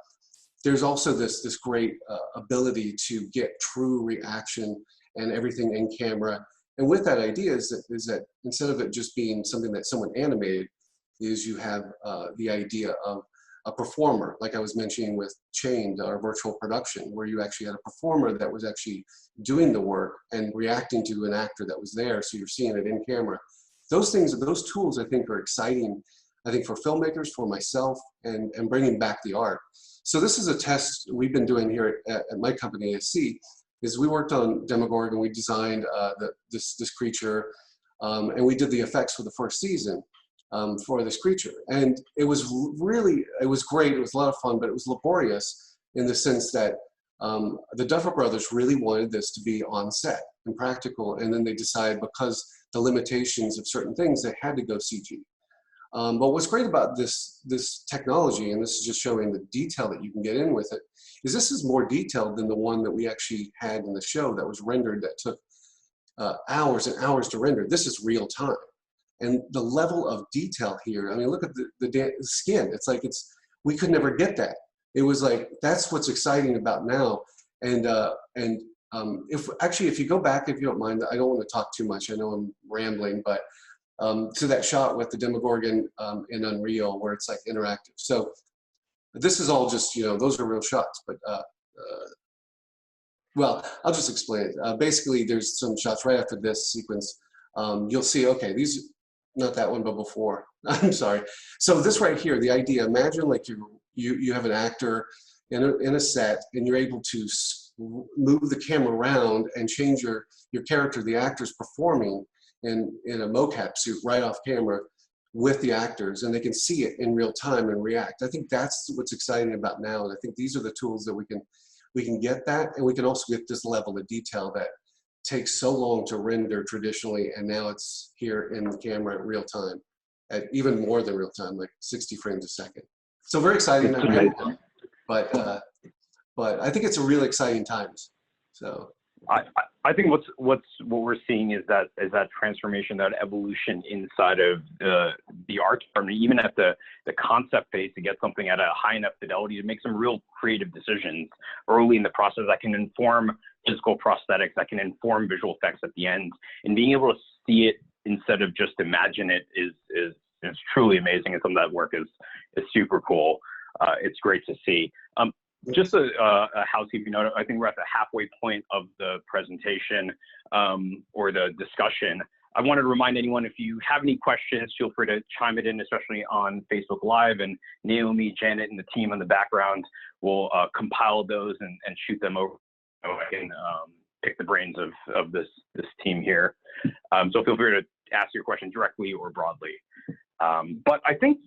there's also this great ability to get true reaction and everything in camera. And with that idea is that instead of it just being something that someone animated, is you have the idea of a performer, like I was mentioning with Chained, our virtual production, where you actually had a performer that was actually doing the work and reacting to an actor that was there, so you're seeing it in camera. Those things, those tools, I think, are exciting, I think, for filmmakers, for myself, and bringing back the art. So this is a test we've been doing here at my company, ASC, is we worked on Demogorgon. We designed this creature, and we did the effects for the first season for this creature. And it was great. It was a lot of fun, but it was laborious in the sense that the Duffer Brothers really wanted this to be on set and practical. And then they decided, because the limitations of certain things, they had to go CG. But what's great about this technology, and this is just showing the detail that you can get in with it, is this is more detailed than the one that we actually had in the show that was rendered, that took hours and hours to render. This is real time. And the level of detail here, I mean, look at the skin. It's like, we could never get that. It was like, that's what's exciting about now. And if you go back, if you don't mind, I don't want to talk too much. I know I'm rambling, but to that shot with the Demogorgon in Unreal, where it's like interactive. So this is all just, you know, those are real shots, but well, I'll just explain it. Basically, there's some shots right after this sequence. You'll see, okay, these, not that one, but before. I'm sorry. So this right here, the idea, imagine like you have an actor in a set, and you're able to move the camera around and change your character, the actor's performing in a mocap suit right off camera with the actors, and they can see it in real time and react. I think that's what's exciting about now, and I think these are the tools that we can get that, and we can also get this level of detail that takes so long to render traditionally, and now it's here in the camera at real time, at even more than real time, like 60 frames a second. So very exciting, but I think it's a really exciting times. So I think what we're seeing is that transformation, that evolution inside of the art department, even at the concept phase, to get something at a high enough fidelity to make some real creative decisions early in the process that can inform physical prosthetics, that can inform visual effects at the end, and being able to see it instead of just imagine it is truly amazing, and some of that work is super cool. it's great to see. Just a housekeeping note, I think we're at the halfway point of the presentation or the discussion. I wanted to remind anyone, if you have any questions, feel free to chime it in, especially on Facebook Live, and Naomi, Janet, and the team in the background will compile those and shoot them over. So I can pick the brains of this team here. So feel free to ask your question directly or broadly. But I think,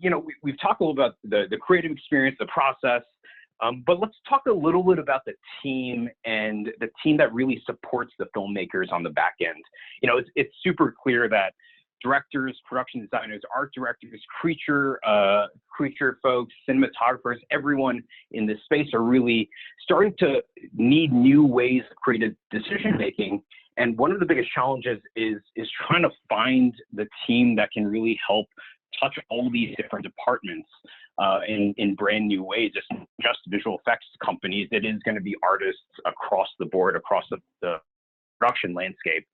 we've talked a little about the creative experience, the process, but let's talk a little bit about the team and the team that really supports the filmmakers on the back end. It's super clear that directors, production designers, art directors, creature folks, cinematographers, everyone in this space are really starting to need new ways of creative decision making. And one of the biggest challenges is trying to find the team that can really help touch all these different departments in brand new ways. It's not just visual effects companies, it is going to be artists across the board, across the production landscape.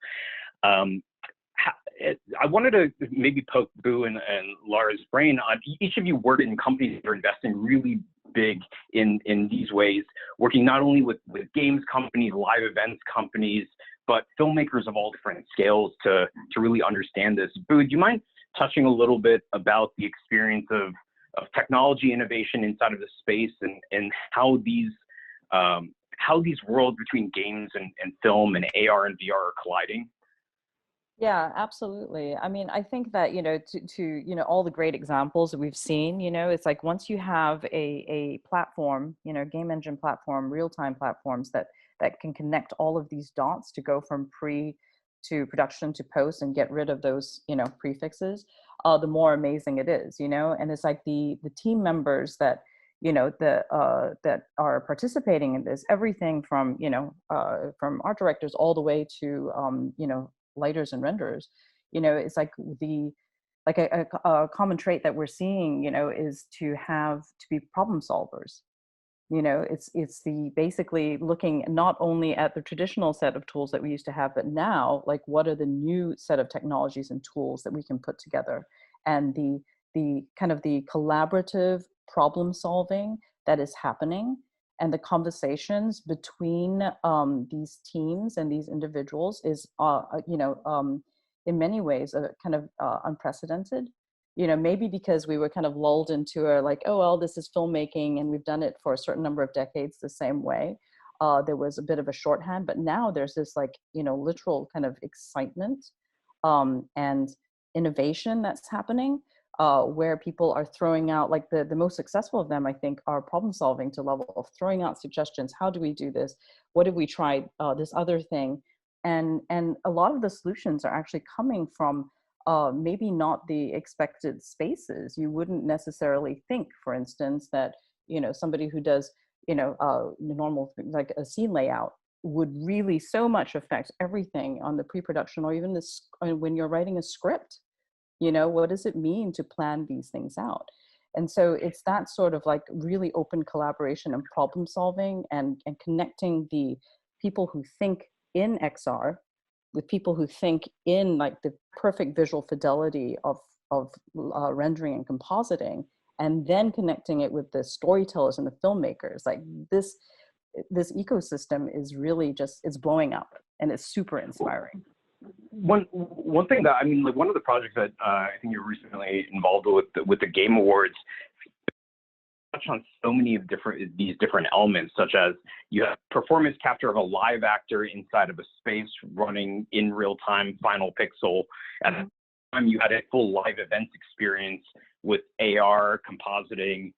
I wanted to maybe poke Boo and Lara's brain on, each of you work in companies that are investing really big in these ways, working not only with games companies, live events companies, but filmmakers of all different scales to really understand this. Boo, do you mind touching a little bit about the experience of technology innovation inside of the space and how these worlds between games and film and AR and VR are colliding? Yeah, absolutely. I mean, I think that, all the great examples that we've seen, it's like once you have a platform, game engine platform, real-time platforms that can connect all of these dots to go from pre to production to post and get rid of those, prefixes, the more amazing it is, and it's like the team members that, that are participating in this, everything from, from art directors all the way to, lighters and renderers, it's like a common trait that we're seeing, is to be problem solvers. It's the basically looking not only at the traditional set of tools that we used to have, but now, like, what are the new set of technologies and tools that we can put together, and the kind of the collaborative problem solving that is happening, and the conversations between these teams and these individuals is, in many ways, kind of unprecedented. Maybe because we were kind of lulled into oh, well, this is filmmaking and we've done it for a certain number of decades the same way. There was a bit of a shorthand, but now there's this literal kind of excitement and innovation that's happening, where people are throwing out, like the most successful of them, I think, are problem solving to level of throwing out suggestions. How do we do this? What have we tried? This other thing. And a lot of the solutions are actually coming from maybe not the expected spaces. You wouldn't necessarily think, for instance, that, somebody who does, normal, like a scene layout would really so much affect everything on the pre-production, or even this, when you're writing a script, what does it mean to plan these things out? And so it's that sort of like really open collaboration and problem solving and connecting the people who think in XR with people who think in like the perfect visual fidelity of rendering and compositing, and then connecting it with the storytellers and the filmmakers. Like this ecosystem is really it's blowing up, and it's super inspiring. One thing that, one of the projects that I think you're recently involved with the Game Awards touch on so many of these different elements, such as you have performance capture of a live actor inside of a space running in real time, final pixel. At the time, you had a full live events experience with AR, compositing,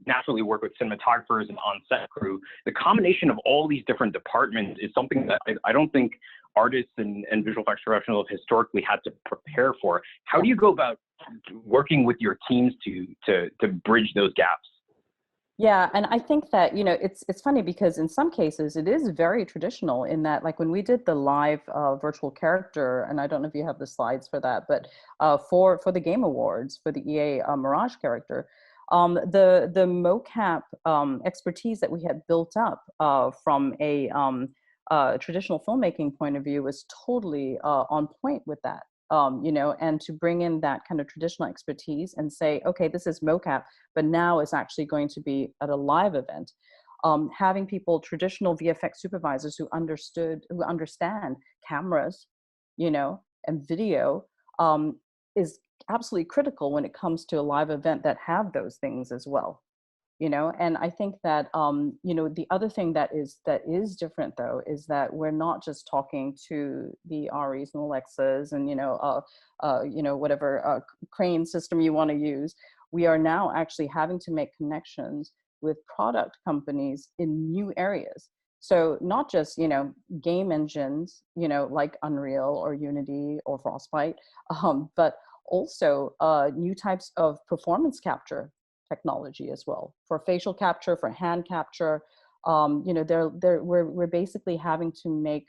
naturally work with cinematographers and on-set crew. The combination of all these different departments is something that I don't think artists and visual effects professionals have historically had to prepare for. How do you go about working with your teams to bridge those gaps? Yeah, and I think that, it's funny because in some cases it is very traditional in that, like when we did the live virtual character, and I don't know if you have the slides for that, but for the Game Awards, for the EA Mirage character, the mocap expertise that we had built up from a traditional filmmaking point of view was totally on point with that. you know, and to bring in that kind of traditional expertise and say, okay, this is mocap, but now it's actually going to be at a live event. Having people, traditional VFX supervisors who understand cameras, you know, and video is absolutely critical when it comes to a live event that have those things as well. You know, and I think that, you know, the other thing that is different though, is that we're not just talking to the Aries and Alexas and, you know, whatever crane system you want to use. We are now actually having to make connections with product companies in new areas. So not just, you know, game engines, you know, like Unreal or Unity or Frostbite, but also new types of performance capture technology as well, for facial capture, for hand capture. You know, we're basically having to make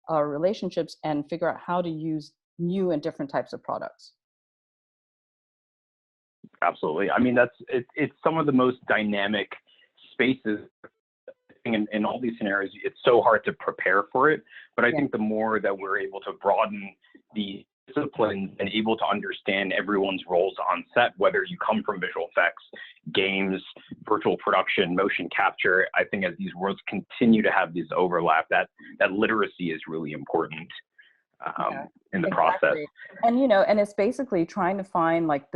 relationships and figure out how to use new and different types of products. Absolutely. I mean, it's some of the most dynamic spaces in all these scenarios. It's so hard to prepare for it, but I think the more that we're able to broaden the disciplines and able to understand everyone's roles on set, whether you come from visual effects, games, virtual production, motion capture, I think as these worlds continue to have this overlap, that literacy is really important in the process. And, you know, and it's basically trying to find like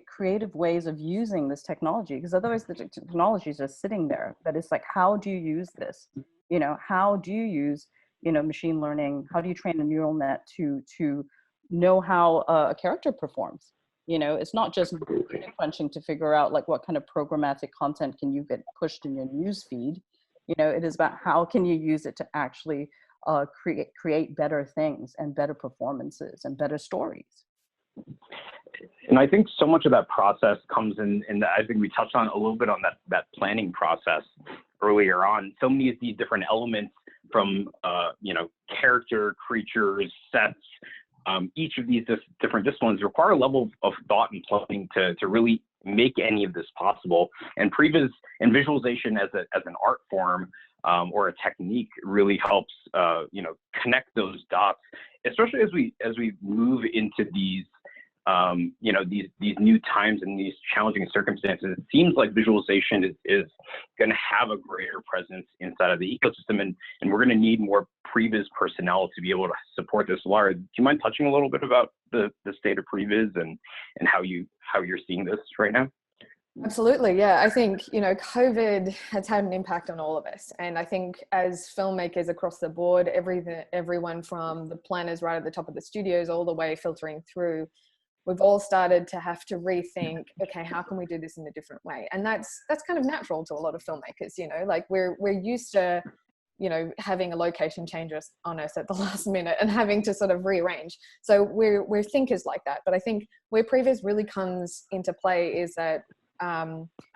creative ways of using this technology, because otherwise the technology is just sitting there. But it's like, how do you use this? You know, how do you use, you know, machine learning? How do you train a neural net to know how a character performs? You know, it's not just crunching to figure out like what kind of programmatic content can you get pushed in your news feed. You know, it is about how can you use it to actually create better things and better performances and better stories. And I think so much of that process comes in that I think we touched on a little bit on that planning process earlier on. So many of these different elements from, you know, character, creatures, sets, each of these different disciplines require a level of thought and planning to really make any of this possible. And previs and visualization as an art form or a technique really helps you know, connect those dots, especially as we move into these you know, these new times and these challenging circumstances. It seems like visualization is going to have a greater presence inside of the ecosystem, and we're going to need more previs personnel to be able to support this. Lara, do you mind touching a little bit about the state of previs and how you're seeing this right now? Absolutely, yeah. I think, you know, COVID has had an impact on all of us. And I think as filmmakers across the board, everyone from the planners right at the top of the studios all the way filtering through, we've all started to have to rethink, okay, how can we do this in a different way? And that's kind of natural to a lot of filmmakers, you know, like we're used to, you know, having a location change on us at the last minute and having to sort of rearrange. So we're thinkers like that. But I think where previs really comes into play is that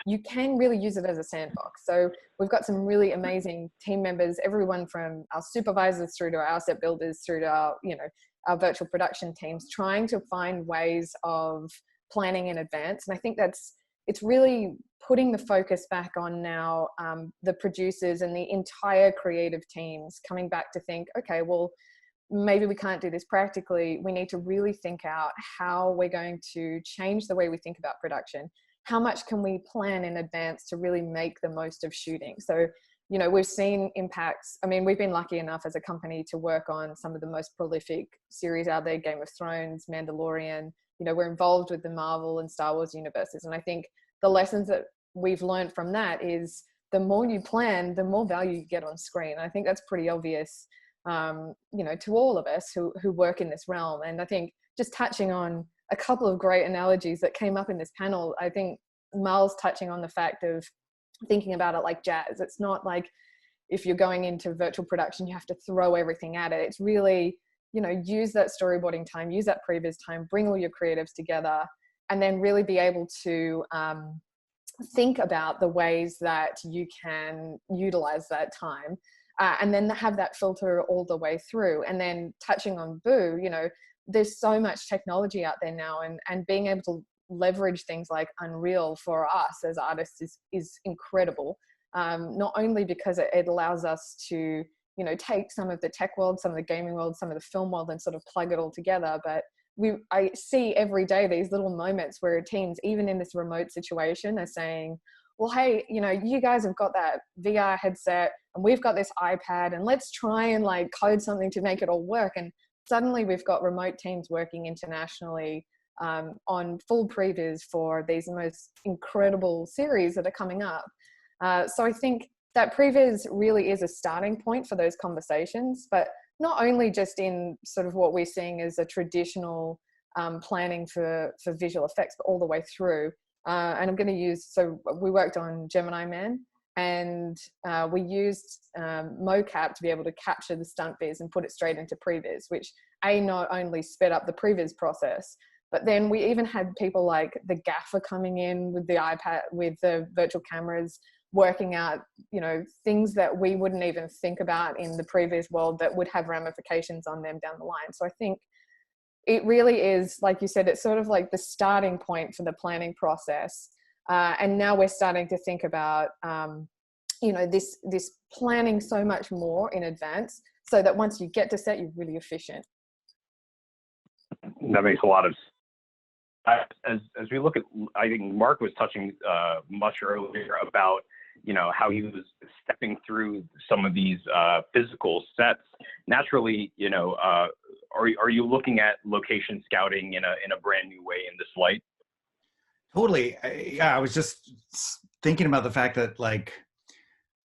you can really use it as a sandbox. So we've got some really amazing team members, everyone from our supervisors through to our asset builders through to our, you know, our virtual production teams, trying to find ways of planning in advance. And I think it's really putting the focus back on now the producers and the entire creative teams coming back to think, okay, well, maybe we can't do this practically. We need to really think out how we're going to change the way we think about production. How much can we plan in advance to really make the most of shooting? So, you know, we've seen impacts. I mean, we've been lucky enough as a company to work on some of the most prolific series out there, Game of Thrones, Mandalorian. You know, we're involved with the Marvel and Star Wars universes. And I think the lessons that we've learned from that is the more you plan, the more value you get on screen. I think that's pretty obvious, you know, to all of us who work in this realm. And I think just touching on a couple of great analogies that came up in this panel, I think Miles touching on the fact of thinking about it like jazz. It's not like if you're going into virtual production, you have to throw everything at it. It's really, you know, use that storyboarding time, use that previs time, bring all your creatives together, and then really be able to think about the ways that you can utilize that time. And then have that filter all the way through. And then touching on Boo, you know, there's so much technology out there now, and being able to leverage things like Unreal for us as artists is incredible. Not only because it allows us to, you know, take some of the tech world, some of the gaming world, some of the film world and sort of plug it all together, but I see every day these little moments where teams, even in this remote situation, are saying, well, hey, you know, you guys have got that VR headset and we've got this iPad, and let's try and like code something to make it all work. And suddenly we've got remote teams working internationally on full previs for these most incredible series that are coming up. So I think that previs really is a starting point for those conversations, but not only just in sort of what we're seeing as a traditional planning for visual effects, but all the way through. And I'm going to use, so we worked on Gemini Man, and we used mocap to be able to capture the stunt viz and put it straight into previs, which not only sped up the previs process, but then we even had people like the gaffer coming in with the iPad, with the virtual cameras, working out, you know, things that we wouldn't even think about in the previous world that would have ramifications on them down the line. So I think it really is, like you said, it's sort of like the starting point for the planning process. And now we're starting to think about, you know, this planning so much more in advance, so that once you get to set, you're really efficient. That makes a lot of sense. As we look at, I think Mark was touching much earlier about, you know, how he was stepping through some of these physical sets. Naturally, you know, are you looking at location scouting in a brand new way in this light? Totally. Yeah, I was just thinking about the fact that, like,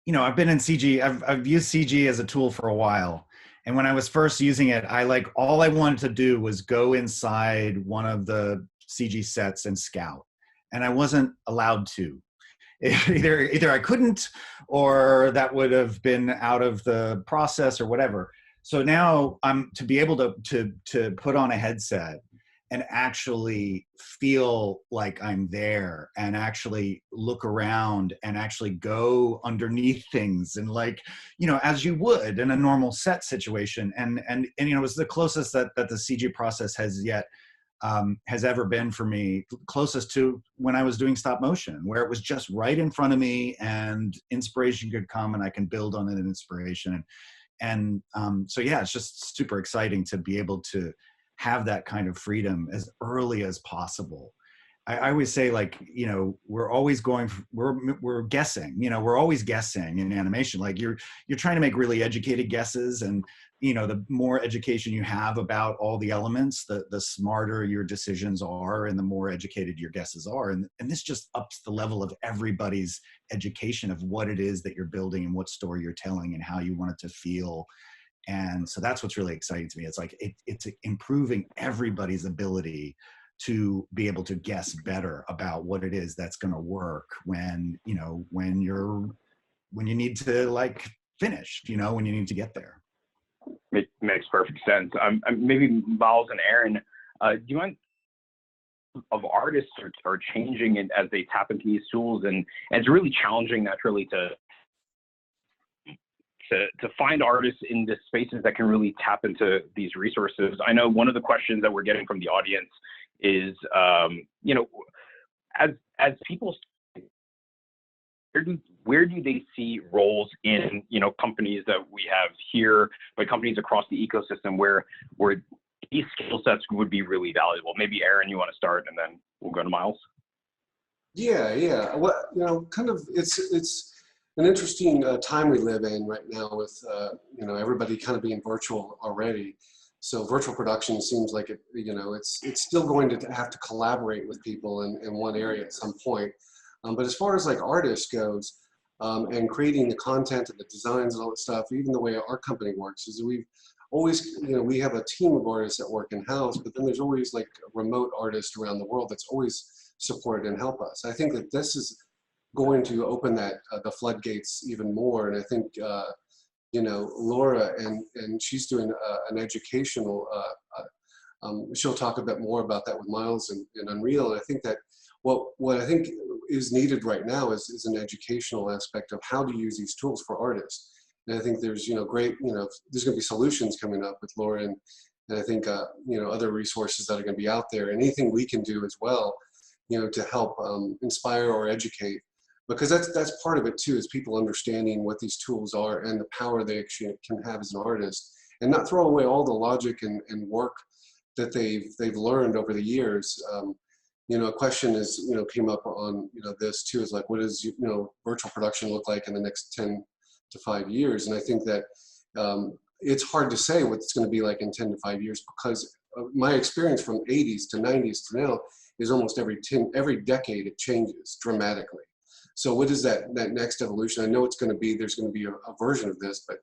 you know, I've been in CG. I've used CG as a tool for a while. And when I was first using it, all I wanted to do was go inside one of the CG sets and scout. And I wasn't allowed to. Either I couldn't, or that would have been out of the process or whatever. So now I'm to be able to put on a headset and actually feel like I'm there, and actually look around and actually go underneath things, and, like, you know, as you would in a normal set situation. And you know, it was the closest that the CG process has ever been for me, closest to when I was doing stop motion, where it was just right in front of me and inspiration could come and I can build on it in inspiration. And so yeah, it's just super exciting to be able to have that kind of freedom as early as possible. I always say, like, you know, we're always we're guessing, you know, we're always guessing in animation. Like, you're trying to make really educated guesses, and, you know, the more education you have about all the elements, the smarter your decisions are, and the more educated your guesses are. And this just ups the level of everybody's education of what it is that you're building and what story you're telling and how you want it to feel. And so that's what's really exciting to me. It's like it's improving everybody's ability to be able to guess better about what it is that's going to work when, you know, when you need to, like, finish, you know, when you need to get there. It makes perfect sense. Maybe Miles and Aaron, do you mind, of artists are changing as they tap into these tools, and it's really challenging, naturally, to find artists in the spaces that can really tap into these resources. I know one of the questions that we're getting from the audience is, you know, as people, where do they see roles in, you know, companies that we have here, but companies across the ecosystem where these skill sets would be really valuable? Maybe Aaron, you want to start, and then we'll go to Miles. Yeah. Well, you know, kind of, it's an interesting time we live in right now with, you know, everybody kind of being virtual already. So virtual production seems like it, you know, it's still going to have to collaborate with people in one area at some point. But as far as, like, artists goes, and creating the content and the designs and all that stuff, even the way our company works is we've always, you know, we have a team of artists that work in-house, but then there's always, like, remote artists around the world that's always support and help us. I think that this is going to open that the floodgates even more. And I think, you know, Lara, and she's doing an educational, she'll talk a bit more about that with Miles and Unreal. And I think that what I think is needed right now is an educational aspect of how to use these tools for artists. And I think there's, you know, great, you know, there's going to be solutions coming up with Lara, and I think, you know, other resources that are going to be out there, and anything we can do as well, you know, to help inspire or educate, because that's part of it too, is people understanding what these tools are and the power they actually can have as an artist, and not throw away all the logic and work that they've learned over the years. You know, a question is, you know, came up on, you know, this too, is like, what does, you know, virtual production look like in the next 10 to 5 years? And I think that it's hard to say what it's going to be like in 10 to 5 years, because my experience from 80s to 90s to now is almost every decade it changes dramatically. So what is that next evolution? I know it's going to be, there's going to be a version of this, but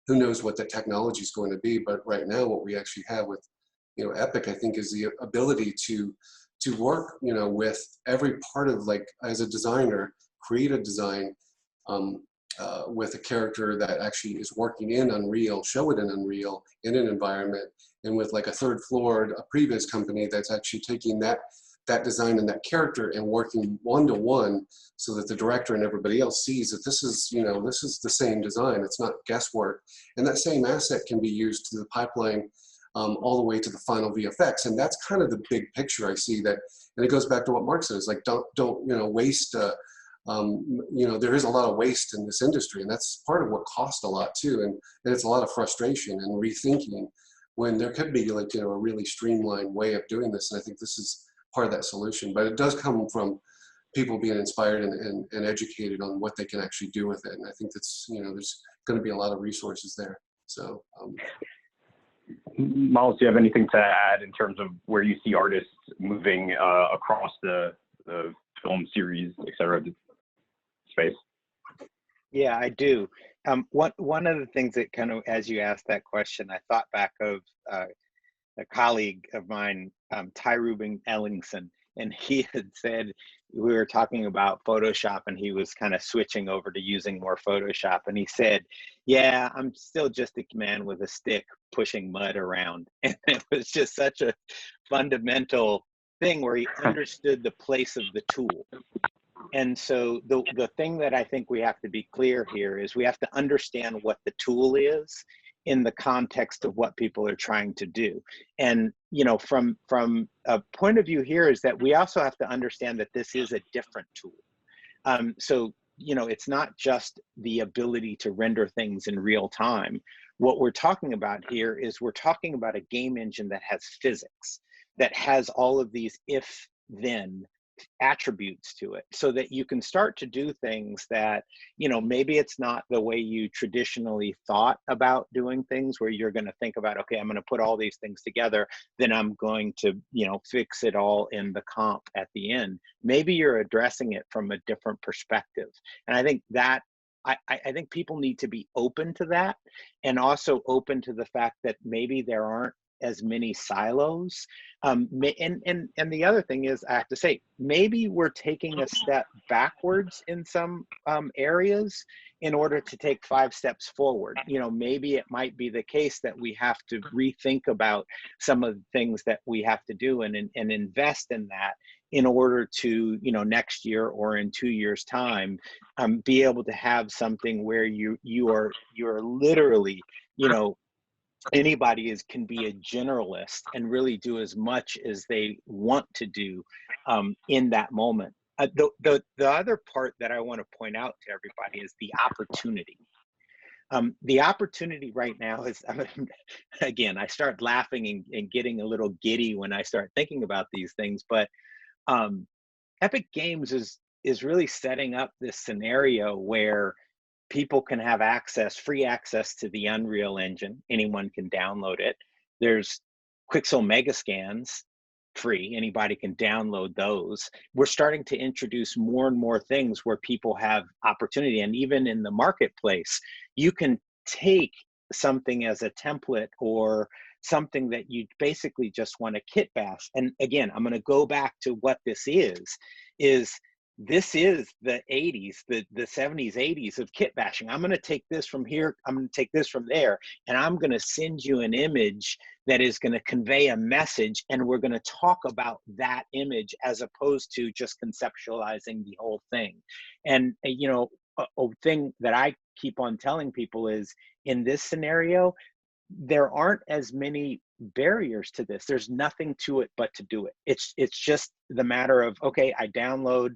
who knows what the technology is going to be. But right now, what we actually have with, you know, Epic, I think, is the ability to work, you know, with every part of, like, as a designer, create a design with a character that actually is working in Unreal, show it in Unreal, in an environment, and with like a third floor, a previous company that's actually taking that design and that character and working one-to-one, so that the director and everybody else sees that this is, you know, this is the same design. It's not guesswork. And that same asset can be used to the pipeline all the way to the final VFX. And that's kind of the big picture I see that, and it goes back to what Mark says, like, don't you know, waste, you know, there is a lot of waste in this industry, and that's part of what costs a lot too. And it's a lot of frustration and rethinking when there could be, like, you know, a really streamlined way of doing this. And I think this is part of that solution, but it does come from people being inspired and educated on what they can actually do with it. And I think that's, you know, there's going to be a lot of resources there. So, Miles, do you have anything to add in terms of where you see artists moving across the film series, et cetera, space? Yeah, I do. One of the things that kind of, as you asked that question, I thought back of a colleague of mine, Ty Rubin Ellingson, and he had said, we were talking about Photoshop, and he was kind of switching over to using more Photoshop, and he said, yeah, I'm still just a man with a stick pushing mud around. And it was just such a fundamental thing where he understood the place of the tool. And so the thing that I think we have to be clear here is we have to understand what the tool is in the context of what people are trying to do. And, you know, from a point of view here is that we also have to understand that this is a different tool. So, you know, it's not just the ability to render things in real time. What we're talking about here is we're talking about a game engine that has physics, that has all of these if-then attributes to it, so that you can start to do things that, you know, maybe it's not the way you traditionally thought about doing things, where you're going to think about, okay, I'm going to put all these things together, then I'm going to, you know, fix it all in the comp at the end. Maybe you're addressing it from a different perspective. And I think that I think people need to be open to that, and also open to the fact that maybe there aren't as many silos. And the other thing is, I have to say, maybe we're taking a step backwards in some areas in order to take 5 steps forward. You know, maybe it might be the case that we have to rethink about some of the things that we have to do and invest in that, in order to, you know, next year or in 2 years' time, be able to have something where you're literally, you know, anybody can be a generalist and really do as much as they want to do in that moment. The other part that I want to point out to everybody is the opportunity. The opportunity right now is, again, I start laughing and getting a little giddy when I start thinking about these things, but Epic Games is really setting up this scenario where people can have free access to the Unreal Engine. Anyone can download it. There's Quixel Megascans, free. Anybody can download those. We're starting to introduce more and more things where people have opportunity. And even in the marketplace, you can take something as a template or something that you basically just want to kit bash. And again, I'm going to go back to what this is this is the 80s, the 70s, 80s of kit bashing. I'm going to take this from here, I'm going to take this from there, and I'm going to send you an image that is going to convey a message, and we're going to talk about that image as opposed to just conceptualizing the whole thing. And, you know, a thing that I keep on telling people is, in this scenario, there aren't as many barriers to this. There's nothing to it but to do it. It's just the matter of, okay, I download,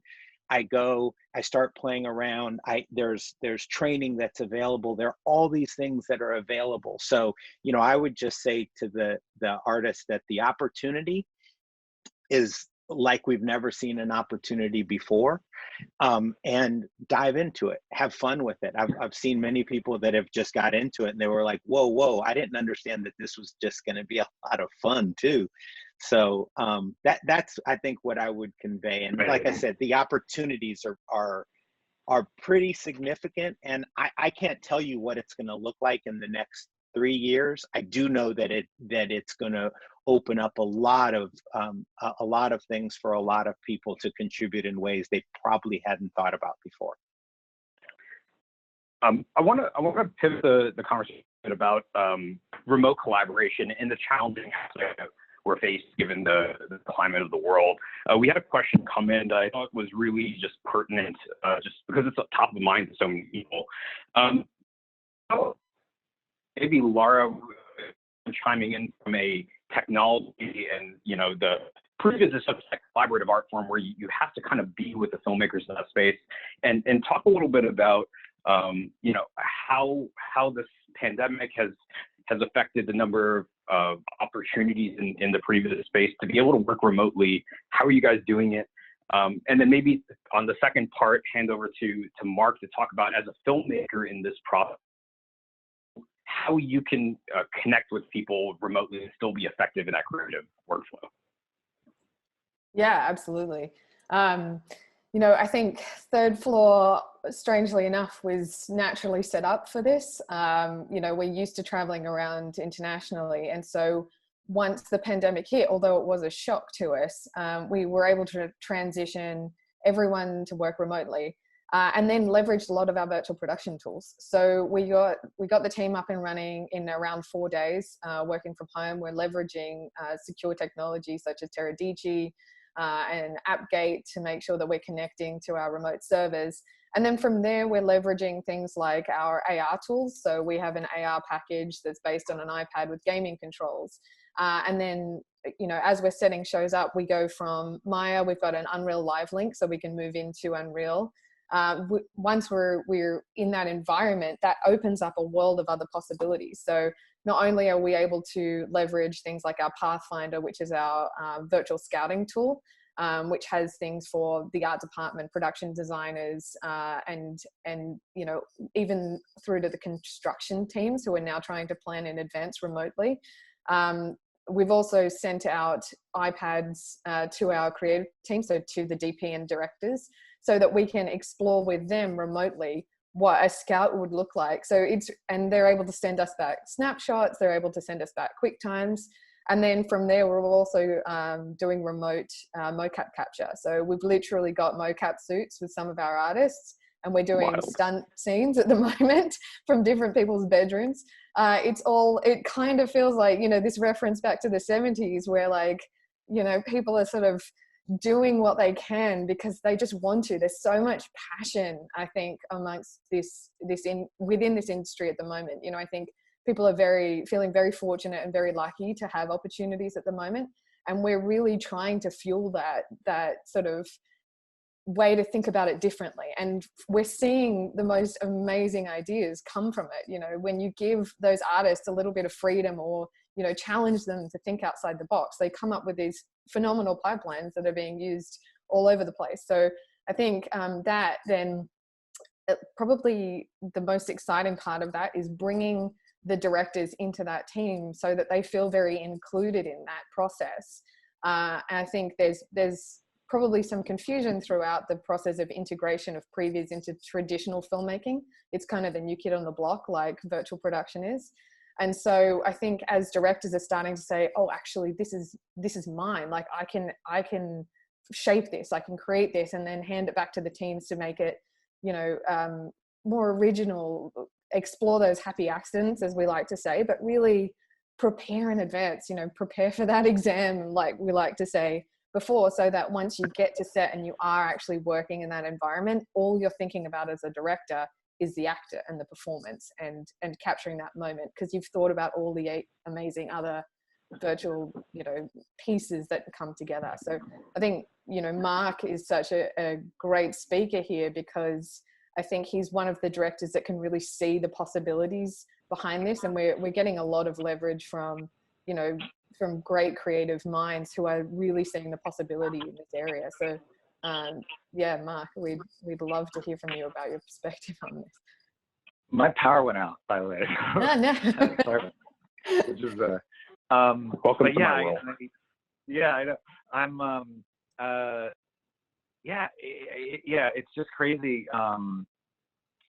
I go, I start playing around. There's training that's available. There are all these things that are available. So, I would just say to the artist that the opportunity is like we've never seen an opportunity before, and dive into it, have fun with it. I've seen many people that have just got into it and they were like, whoa, I didn't understand that this was just going to be a lot of fun too. So that's, I think, what I would convey. And like I said, the opportunities are pretty significant, and I can't tell you what it's going to look like in the next 3 years. I do know that it's going to open up a lot of things for a lot of people to contribute in ways they probably hadn't thought about before. I want to pivot the conversation about remote collaboration and the challenging aspect that we're faced given the climate of the world. We had a question come in that I thought was really just pertinent, just because it's top of mind to so many people. Maybe Lara chiming in from a technology and, the previous is such a collaborative art form where you have to kind of be with the filmmakers in that space and talk a little bit about, how this pandemic has affected the number of opportunities in the previous space to be able to work remotely. How are you guys doing it? And then maybe on the second part, hand over to Mark to talk about, as a filmmaker in this process, how you can connect with people remotely and still be effective in that creative workflow. Yeah, absolutely. I think third floor, strangely enough, was naturally set up for this. We're used to traveling around internationally. And so once the pandemic hit, although it was a shock to us, we were able to transition everyone to work remotely. And then leveraged a lot of our virtual production tools. So we got the team up and running in around 4 days, working from home. We're leveraging secure technology such as Teradigi and AppGate to make sure that we're connecting to our remote servers. And then from there, we're leveraging things like our AR tools. So we have an AR package that's based on an iPad with gaming controls. And then, as we're setting shows up, we go from Maya, we've got an Unreal Live link so we can move into Unreal. Once we're in that environment, that opens up a world of other possibilities. So not only are we able to leverage things like our Pathfinder, which is our virtual scouting tool, which has things for the art department, production designers, and even through to the construction teams who are now trying to plan in advance remotely. We've also sent out iPads to our creative team, so to the DP and directors, so that we can explore with them remotely what a scout would look like. And they're able to send us back snapshots, they're able to send us back quick times. And then from there, we're also doing remote mocap capture. So we've literally got mocap suits with some of our artists, and we're doing stunt scenes at the moment from different people's bedrooms. It kind of feels like, this reference back to the 70s where people are sort of doing what they can because they just want to. There's so much passion, I think, amongst within this industry at the moment. I think people are feeling very fortunate and very lucky to have opportunities at the moment, and we're really trying to fuel that sort of way to think about it differently. And we're seeing the most amazing ideas come from it. When you give those artists a little bit of freedom or challenge them to think outside the box, they come up with these phenomenal pipelines that are being used all over the place. So I think that then probably the most exciting part of that is bringing the directors into that team so that they feel very included in that process. And I think there's probably some confusion throughout the process of integration of previews into traditional filmmaking. It's kind of the new kid on the block, like virtual production is. And so I think as directors are starting to say, oh, actually, this is mine. Like I can shape this, I can create this, and then hand it back to the teams to make it, more original, explore those happy accidents, as we like to say, but really prepare in advance, prepare for that exam, like we like to say before, so that once you get to set and you are actually working in that environment, all you're thinking about as a director is the actor and the performance and capturing that moment, because you've thought about all the 8 amazing other virtual, pieces that come together. So I think, Mark is such a great speaker here, because I think he's one of the directors that can really see the possibilities behind this. And we're getting a lot of leverage from, from great creative minds who are really seeing the possibility in this area. So yeah, Mark, we'd love to hear from you about your perspective on this. My power went out, by the way. No. Which is welcome to my world. Yeah, I know. I'm it's just crazy.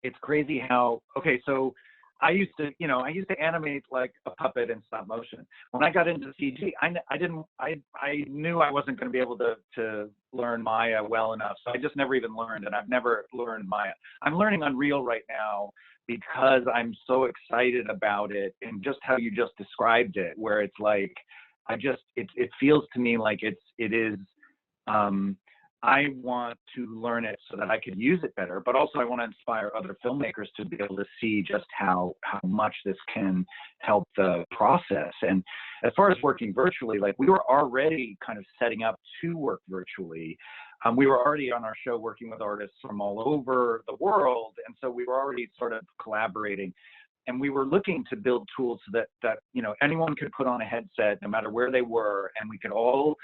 It's crazy how, okay, so I used to animate like a puppet in stop motion. When I got into CG, I knew I wasn't going to be able to learn Maya well enough. So I just never even learned, and I've never learned Maya. I'm learning Unreal right now because I'm so excited about it, and just how you just described it, where it's like, it feels to me like it is, I want to learn it so that I could use it better, but also I want to inspire other filmmakers to be able to see just how much this can help the process. And as far as working virtually, like, we were already kind of setting up to work virtually. We were already on our show working with artists from all over the world, and so we were already sort of collaborating. And we were looking to build tools so that anyone could put on a headset no matter where they were, and we could all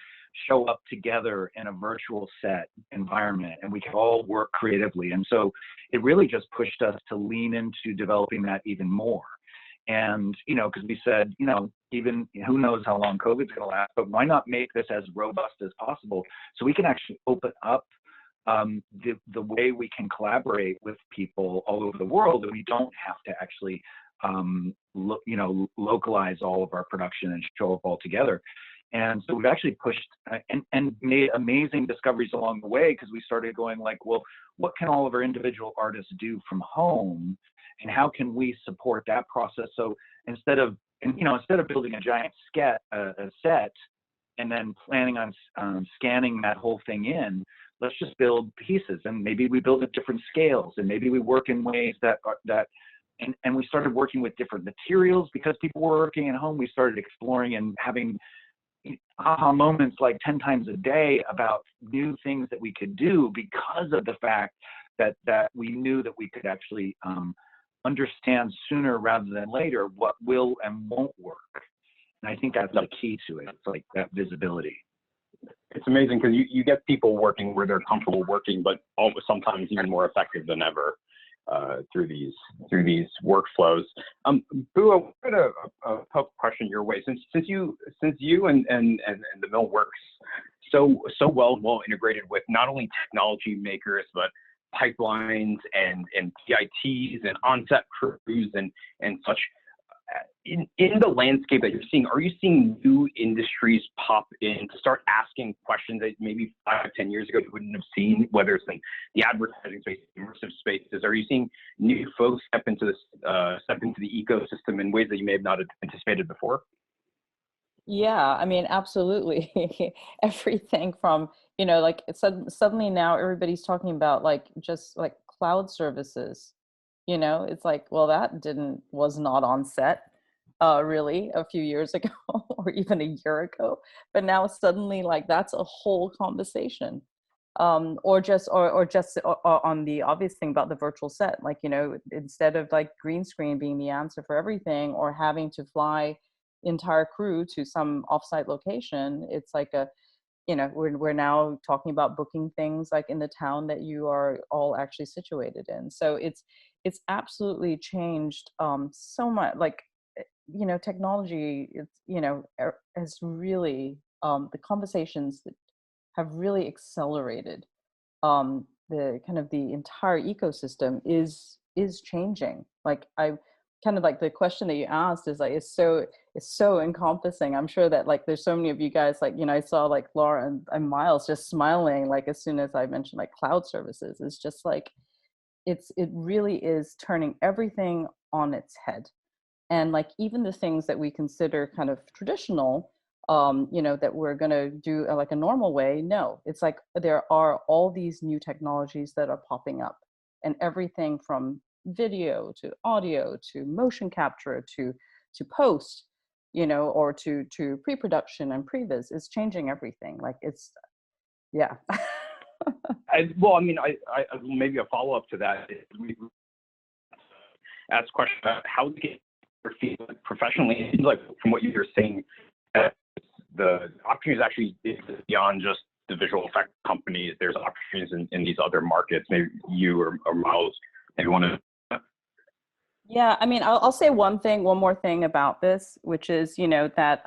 show up together in a virtual set environment, and we could all work creatively. And so it really just pushed us to lean into developing that even more. And, because we said, even who knows how long COVID's going to last, but why not make this as robust as possible so we can actually open up the way we can collaborate with people all over the world, and we don't have to actually localize all of our production and show up all together. And so we've actually pushed and made amazing discoveries along the way, because we started going like, well, what can all of our individual artists do from home, and how can we support that process? So instead of building a giant set and then planning on scanning that whole thing in, let's just build pieces, and maybe we build at different scales, and maybe we work in ways and we started working with different materials because people were working at home. We started exploring and having aha moments like 10 times a day about new things that we could do, because of the fact that we knew that we could actually understand sooner rather than later what will and won't work. And I think that's the key to it. It's like that visibility. It's amazing because you get people working where they're comfortable working, but sometimes even more effective than ever through these workflows. Boo, I wanted a poke question your way. Since you and the mill works so well integrated with not only technology makers but pipelines and PITs and on-set crews and such. In the landscape that you're seeing, are you seeing new industries pop in to start asking questions that maybe 5-10 years ago you wouldn't have seen, whether it's like the advertising space, immersive spaces? Are you seeing new folks step into the ecosystem in ways that you may have not anticipated before? Yeah, I mean, absolutely. Everything from, like suddenly now everybody's talking about like just like cloud services. It's like, well, that was not on set really a few years ago or even a year ago, but now suddenly like that's a whole conversation. Or just on the obvious thing about the virtual set, like, instead of like green screen being the answer for everything, or having to fly entire crew to some offsite location, it's like we're now talking about booking things like in the town that you are all actually situated in. So it's absolutely changed so much. Like, technology, has really, the conversations that have really accelerated the kind of the entire ecosystem is changing. Like, I kind of like the question that you asked is like, it's so encompassing. I'm sure that like there's so many of you guys, like, I saw like Lara and Miles just smiling like as soon as I mentioned like cloud services. It's just like it really is turning everything on its head. And like even the things that we consider kind of traditional, that we're going to do like a normal way, no, it's like there are all these new technologies that are popping up, and everything from video to audio to motion capture to post, you know, or to pre-production and previs is changing everything. Like it's, yeah. Well, I mean, I maybe a follow up to that is we ask questions about how to get your feet professionally. Like from what you're saying, the opportunities actually exist beyond just the visual effect companies. There's opportunities in these other markets. Maybe you or Miles maybe want to. Yeah, I mean, I'll say one more thing about this, which is, you know, that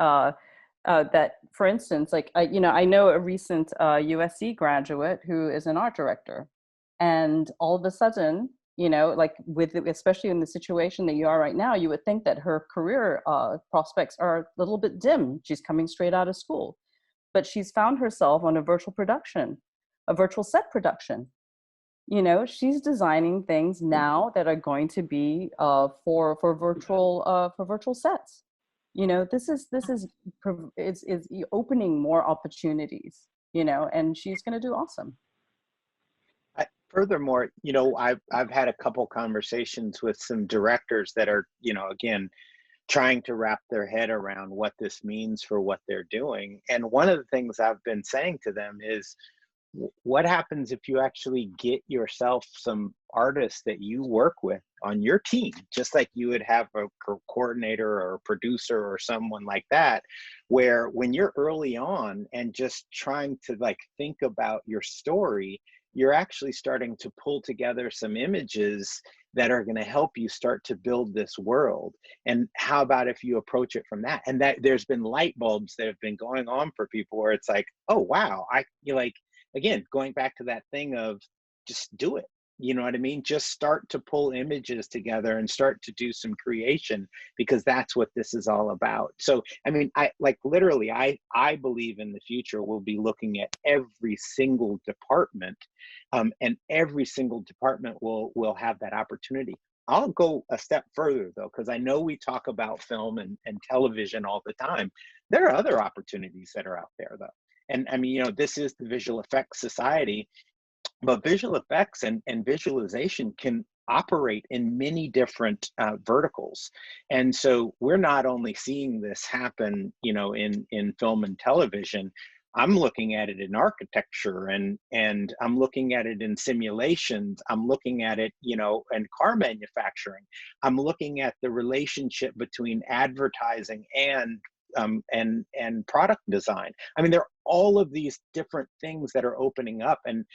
that, for instance, like, you know, I know a recent USC graduate who is an art director, and all of a sudden, you know, like especially in the situation that you are right now, you would think that her career prospects are a little bit dim. She's coming straight out of school, but she's found herself on a virtual production, a virtual set production. You know, she's designing things now that are going to be for virtual sets. You know, this is opening more opportunities, you know, and she's going to do awesome. Furthermore, you know, I've had a couple conversations with some directors that are, you know, again, trying to wrap their head around what this means for what they're doing. And one of the things I've been saying to them is, what happens if you actually get yourself some artists that you work with on your team, just like you would have a coordinator or a producer or someone like that, where when you're early on and just trying to like think about your story, you're actually starting to pull together some images that are going to help you start to build this world. And how about if you approach it from that? And that there's been light bulbs that have been going on for people where it's like, oh, wow, you like, again, going back to that thing of just do it. You know what I mean? Just start to pull images together and start to do some creation, because that's what this is all about. So, I mean, I believe in the future we'll be looking at every single department, and every single department will have that opportunity. I'll go a step further though, because I know we talk about film and television all the time. There are other opportunities that are out there though. And I mean, you know, this is the Visual Effects Society, but visual effects and visualization can operate in many different verticals. And so we're not only seeing this happen, you know, in film and television. I'm looking at it in architecture, and I'm looking at it in simulations. I'm looking at it, you know, in car manufacturing. I'm looking at the relationship between advertising and product design. I mean, there are all of these different things that are opening up, and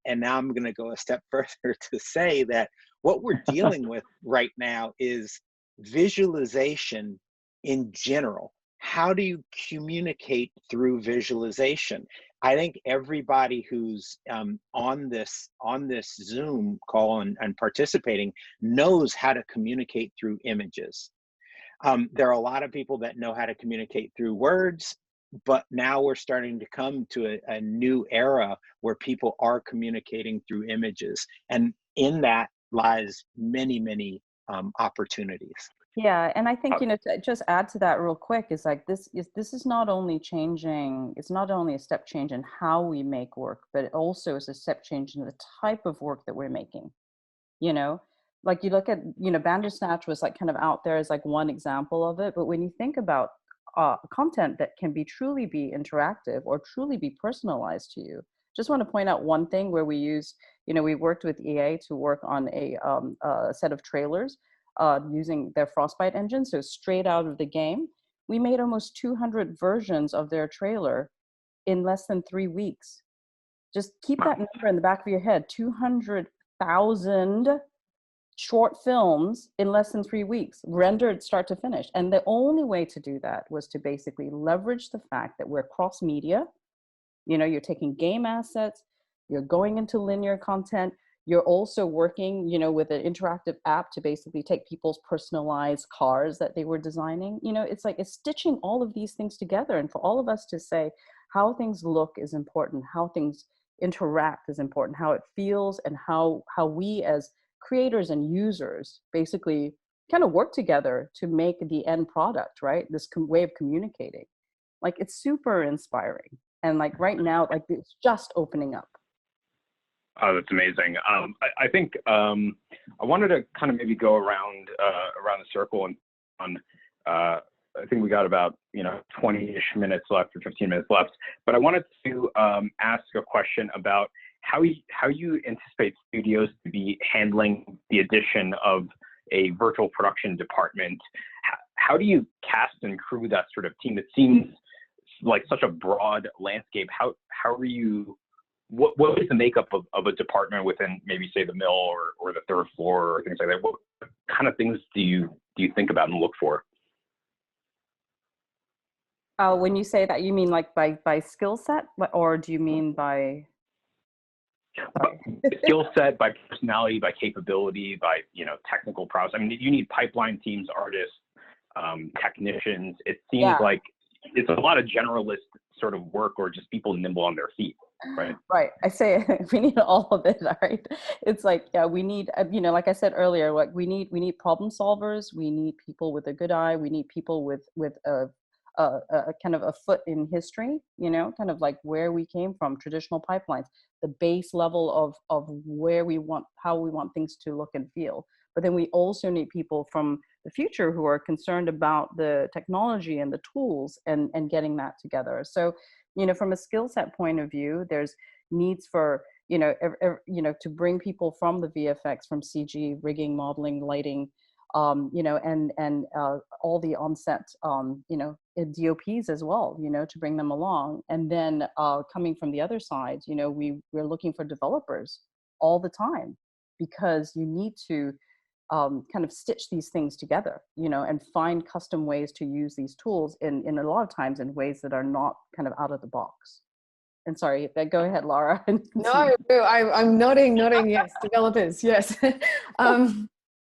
now I'm going to go a step further to say that what we're dealing with right now is visualization in general. How do you communicate through visualization? I think everybody who's on this Zoom call and participating knows how to communicate through images. There are a lot of people that know how to communicate through words, but now we're starting to come to a new era where people are communicating through images. And in that lies many, many opportunities. Yeah, and I think, you know, to just add to that real quick, is like this is not only changing, it's not only a step change in how we make work, but it also is a step change in the type of work that we're making. You know, like you look at, you know, Bandersnatch was like kind of out there as like one example of it, but when you think about content that can truly be interactive or truly be personalized to you, just want to point out one thing where we use, you know, we worked with EA to work on a set of trailers using their Frostbite engine, so straight out of the game. We made almost 200 versions of their trailer in less than 3 weeks. Just keep that number in the back of your head: 200,000 short films in less than 3 weeks, rendered start to finish. And the only way to do that was to basically leverage the fact that we're cross media. You know, you're taking game assets, you're going into linear content, you're also working, you know, with an interactive app to basically take people's personalized cars that they were designing. You know, it's like, it's stitching all of these things together. And for all of us to say how things look is important, how things interact is important, how it feels, and how we as creators and users basically kind of work together to make the end product, right? This way of communicating. Like, it's super inspiring. And like right now, like it's just opening up. Oh, that's amazing. I think I wanted to kind of maybe go around the circle and on I think we got about 20-ish minutes left or 15 minutes left. But I wanted to ask a question about how you anticipate studios to be handling the addition of a virtual production department. How do you cast and crew that sort of team? It seems like such a broad landscape. How are you? What is the makeup of a department within maybe say the mill or the third floor or things like that? What kind of things do you think about and look for? When you say that, you mean like by skill set, or do you mean by skill set, by personality, by capability, by technical prowess? I mean, you need pipeline teams, artists, technicians. It seems like it's a lot of generalist sort of work, or just people nimble on their feet, right? Right. I say we need all of it. All right. It's like, yeah, we need, like I said earlier, like we need problem solvers. We need people with a good eye. We need people with a kind of a foot in history, kind of like where we came from, traditional pipelines, the base level of how we want things to look and feel. But then we also need people from the future who are concerned about the technology and the tools and getting that together. So, from a skill set point of view, there's needs for, to bring people from the VFX, from CG, rigging, modeling, lighting, and all the on-set, DOPs as well, to bring them along. And then coming from the other side, we're looking for developers all the time, because you need to kind of stitch these things together, and find custom ways to use these tools in a lot of times in ways that are not kind of out of the box. And sorry, go ahead, Lara. No, I'm nodding, yes, developers, yes.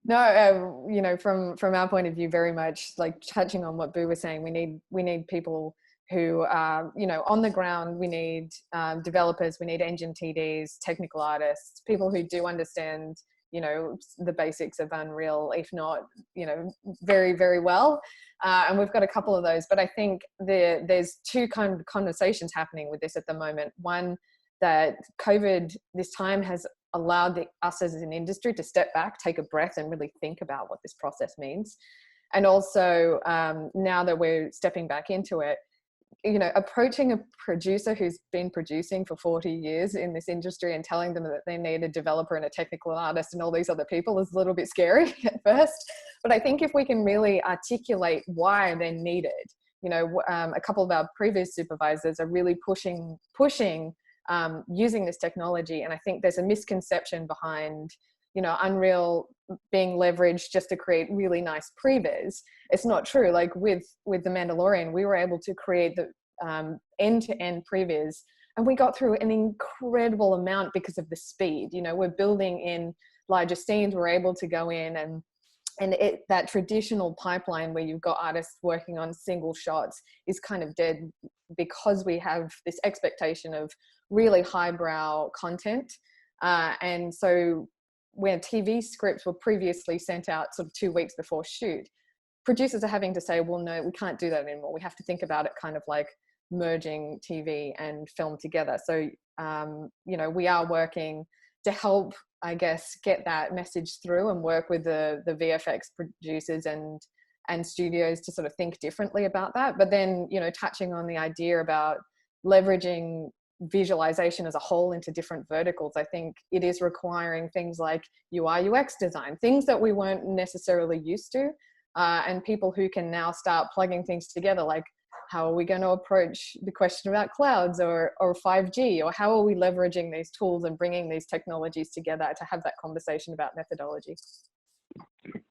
No, from our point of view, very much like touching on what Boo was saying, we need people who are, on the ground. We need developers, we need engine TDs, technical artists, people who do understand, the basics of Unreal, if not, very, very well. And we've got a couple of those, but I think there's two kind of conversations happening with this at the moment. One, that COVID this time has allowed us as an industry to step back, take a breath, and really think about what this process means. And also, now that we're stepping back into it, approaching a producer who's been producing for 40 years in this industry and telling them that they need a developer and a technical artist and all these other people is a little bit scary at first. But I think if we can really articulate why they're needed, a couple of our previous supervisors are really pushing using this technology. And I think there's a misconception behind, Unreal being leveraged just to create really nice previs. It's not true. Like with The Mandalorian, we were able to create the end-to-end previs, and we got through an incredible amount because of the speed. We're building in larger scenes. We're able to go in and that traditional pipeline where you've got artists working on single shots is kind of dead, because we have this expectation of really highbrow content. And so where TV scripts were previously sent out sort of 2 weeks before shoot, producers are having to say, well, no, we can't do that anymore. We have to think about it kind of like merging TV and film together. So, we are working to help, I guess, get that message through and work with the VFX producers and studios to sort of think differently about that. But then, touching on the idea about leveraging visualization as a whole into different verticals, I think it is requiring things like UI UX design, things that we weren't necessarily used to, and people who can now start plugging things together, like how are we going to approach the question about clouds or 5G, or how are we leveraging these tools and bringing these technologies together to have that conversation about methodology.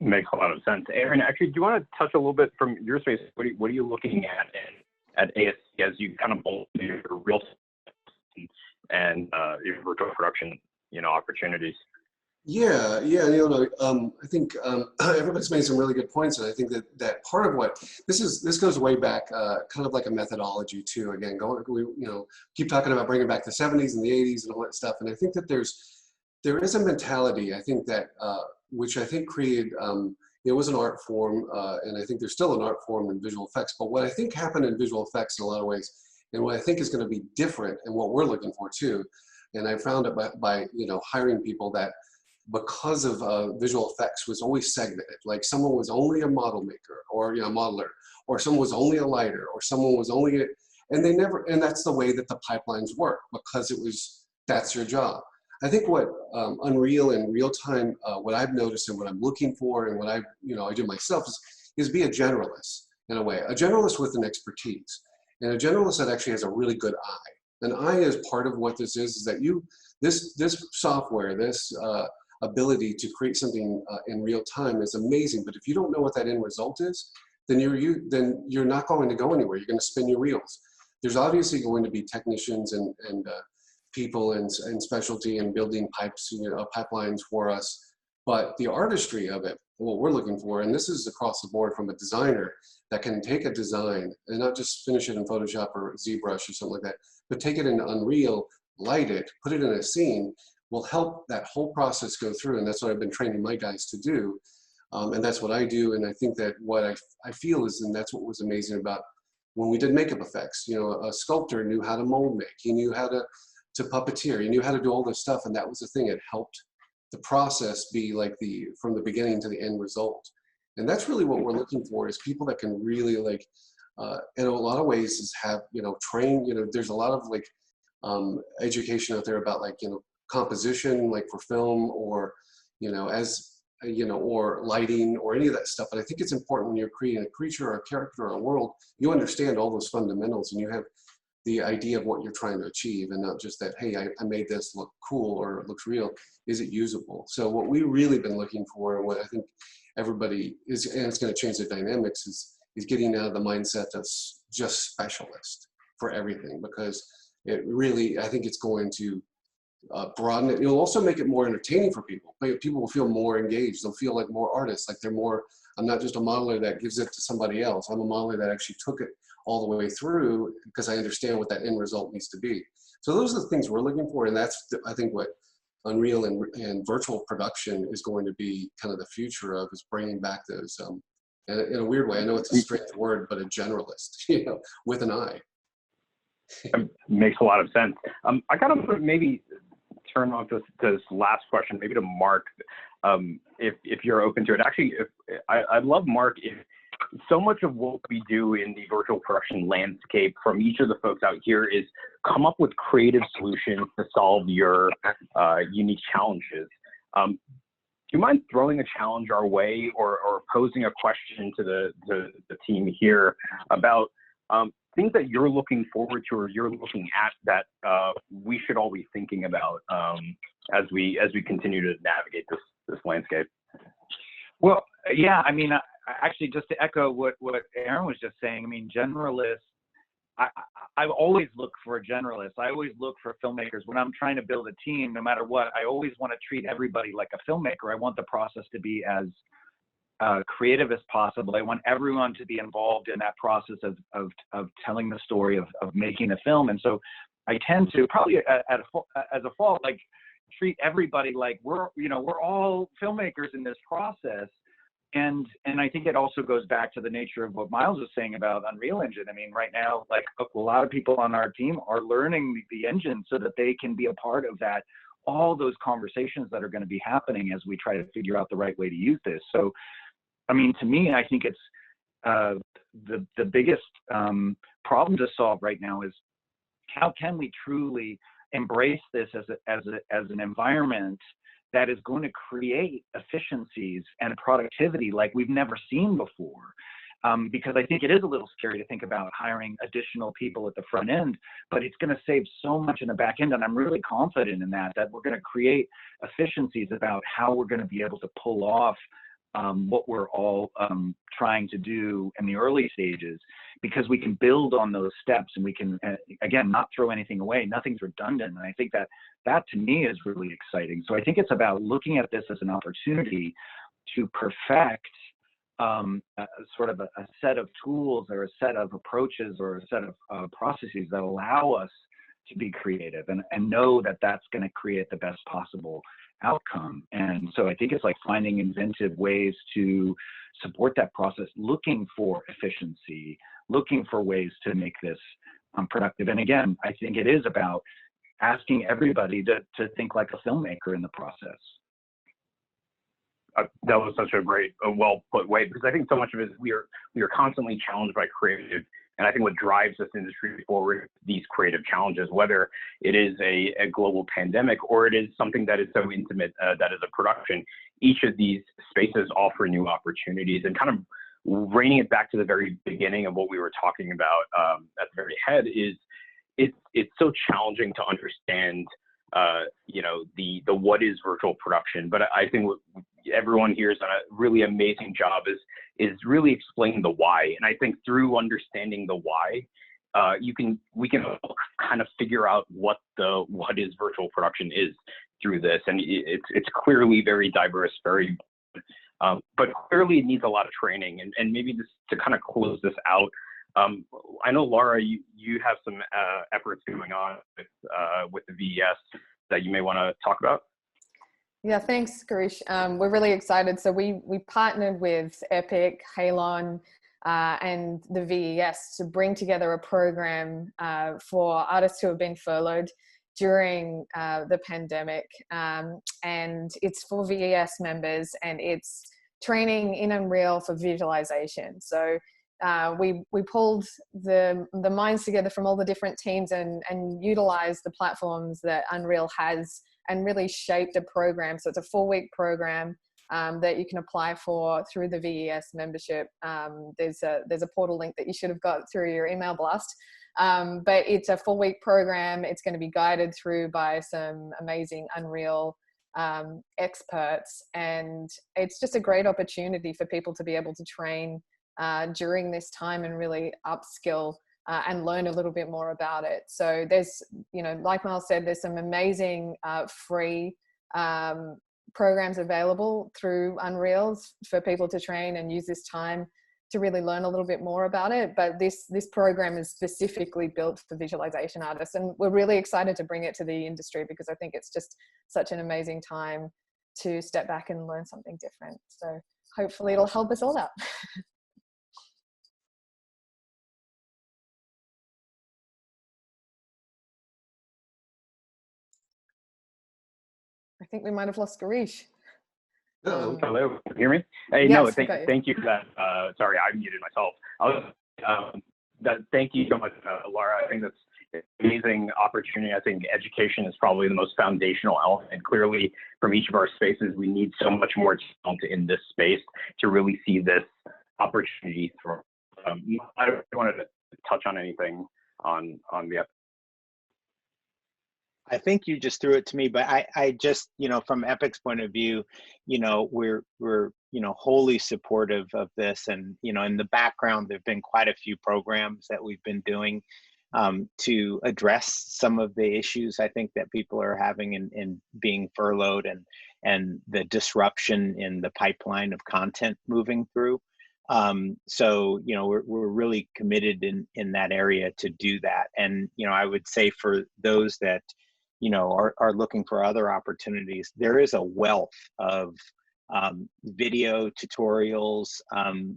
Makes a lot of sense. Aaron, actually, do you want to touch a little bit from your space? What are you looking at ASC as you kind of bolt your real and your virtual production, opportunities? Yeah. I think everybody's made some really good points, and I think that part of what this goes way back, kind of like a methodology too. Again, we keep talking about bringing back the 70s and the 80s and all that stuff, and I think that there is a mentality, I think that which I think created. It was an art form, and I think there's still an art form in visual effects. But what I think happened in visual effects in a lot of ways, and what I think is going to be different, and what we're looking for too, and I found it by hiring people that because of visual effects, was always segmented. Like someone was only a model maker, or modeler, or someone was only a lighter, or someone was only and they never, and that's the way that the pipelines work, because that's your job. I think what Unreal and real time, what I've noticed and what I'm looking for, and what I do myself is be a generalist in a way, a generalist with an expertise, and a generalist that actually has a really good eye. An eye is part of what this is that this software, this ability to create something in real time is amazing. But if you don't know what that end result is, then you're not going to go anywhere. You're going to spin your wheels. There's obviously going to be technicians and people and specialty and building pipelines for us. But the artistry of it, what we're looking for, and this is across the board from a designer that can take a design and not just finish it in Photoshop or ZBrush or something like that, but take it into Unreal, light it, put it in a scene, will help that whole process go through. And that's what I've been training my guys to do. And that's what I do. And I think that what I feel is, and that's what was amazing about when we did makeup effects, a sculptor knew how to mold make, he knew how to puppeteer, he knew how to do all this stuff. And that was the thing, it helped the process be like from the beginning to the end result. And that's really what we're looking for, is people that can really in a lot of ways is have, train, there's a lot of education out there about composition, for film, or, or lighting or any of that stuff. But I think it's important when you're creating a creature or a character or a world, you understand all those fundamentals and you have the idea of what you're trying to achieve, and not just that, hey, I made this look cool or it looks real. Is it usable? So what we've really been looking for, and what I think everybody is, and it's going to change the dynamics, is getting out of the mindset of just specialist for everything, because it really, I think it's going to broaden it. It'll also make it more entertaining for people. People will feel more engaged. They'll feel like more artists, like they're more, I'm not just a modeler that gives it to somebody else. I'm a modeler that actually took it all the way through, because I understand what that end result needs to be. So those are the things we're looking for. And that's, I think, what Unreal and virtual production is going to be kind of the future of, is bringing back those, and in a weird way, I know it's a strange word, but a generalist, with an eye. Makes a lot of sense. I got to maybe turn off this last question, maybe to Mark, if you're open to it. Actually, I'd love, Mark, if so much of what we do in the virtual production landscape from each of the folks out here is come up with creative solutions to solve your unique challenges. Do you mind throwing a challenge our way, or posing a question to the team here about things that you're looking forward to, or you're looking at, that we should all be thinking about as we continue to navigate this landscape? Well, yeah, I mean, actually, just to echo what Aaron was just saying, I mean, generalists, I always look for a generalist. I always look for filmmakers. When I'm trying to build a team, no matter what, I always want to treat everybody like a filmmaker. I want the process to be as creative as possible. I want everyone to be involved in that process of telling the story of making a film. And so I tend to probably as a fault, treat everybody like we're all filmmakers in this process. And I think it also goes back to the nature of what Miles was saying about Unreal Engine. I mean, right now, a lot of people on our team are learning the engine so that they can be a part of that, all those conversations that are going to be happening as we try to figure out the right way to use this. So, I mean, to me, I think it's the biggest problem to solve right now is how can we truly embrace this as an environment that is going to create efficiencies and productivity like we've never seen before. Because I think it is a little scary to think about hiring additional people at the front end, but it's going to save so much in the back end. And I'm really confident in that we're going to create efficiencies about how we're going to be able to pull off what we're all trying to do in the early stages, because we can build on those steps and we can, again, not throw anything away. Nothing's redundant. And I think that to me is really exciting. So I think it's about looking at this as an opportunity to perfect sort of a set of tools, or a set of approaches, or a set of processes that allow us to be creative and know that that's going to create the best possible outcome. And so I think it's like finding inventive ways to support that process, looking for efficiency, looking for ways to make this productive. And again, I think it is about asking everybody to think like a filmmaker in the process. that was such a great, well put way, because I think so much of it is we are constantly challenged by creative, and I think what drives this industry forward, these creative challenges, whether it is a global pandemic or it is something that is so intimate that is a production, each of these spaces offer new opportunities. And kind of reining it back to the very beginning of what we were talking about at the very head is it's so challenging to understand the what is virtual production. But I think what everyone here has done a really amazing job is really explaining the why. And I think through understanding the why, we can kind of figure out what is virtual production is through this. And it's clearly very diverse, very but clearly it needs a lot of training. And maybe just to kind of close this out, I know, Lara, you have some efforts going on with the VES that you may want to talk about. Yeah, thanks, Girish. We're really excited. So we partnered with Epic, Halon, and the VES to bring together a program for artists who have been furloughed during the pandemic. And it's for VES members, and it's training in Unreal for visualization. So we pulled the minds together from all the different teams and utilized the platforms that Unreal has and really shaped a program. So it's a 4-week program that you can apply for through the VES membership. There's a portal link that you should have got through your email blast. But it's a 4-week program. It's going to be guided through by some amazing Unreal experts. And it's just a great opportunity for people to be able to train during this time and really upskill and learn a little bit more about it. So there's, like Miles said, there's some amazing free programs available through Unreal for people to train and use this time to really learn a little bit more about it. But this program is specifically built for visualization artists, and we're really excited to bring it to the industry because I think it's just such an amazing time to step back and learn something different. So hopefully it'll help us all out. I think we might have lost Girish. Hello. Hello, can you hear me? Hey, yes, no, thank you for that. Sorry, I muted myself. Thank you so much, Lara. I think that's an amazing opportunity. I think education is probably the most foundational element. Clearly, from each of our spaces, we need so much more talent in this space to really see this opportunity through. I wanted to touch on anything on the. I think you just threw it to me, but I just, from Epic's point of view, we're wholly supportive of this. And, in the background, there've been quite a few programs that we've been doing to address some of the issues I think that people are having in being furloughed and the disruption in the pipeline of content moving through. So, we're really committed in that area to do that. And, I would say for those that, are looking for other opportunities, there is a wealth of video tutorials.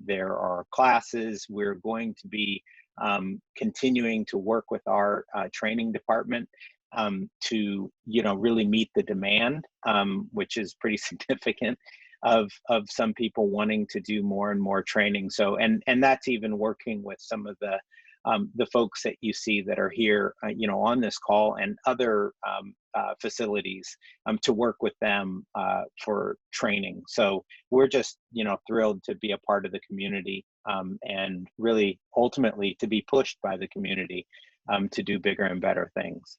There are classes. We're going to be continuing to work with our training department to, really meet the demand, which is pretty significant, of some people wanting to do more and more training. So, and that's even working with some of the folks that you see that are here, on this call and other facilities to work with them for training. So we're just, thrilled to be a part of the community and really ultimately to be pushed by the community to do bigger and better things.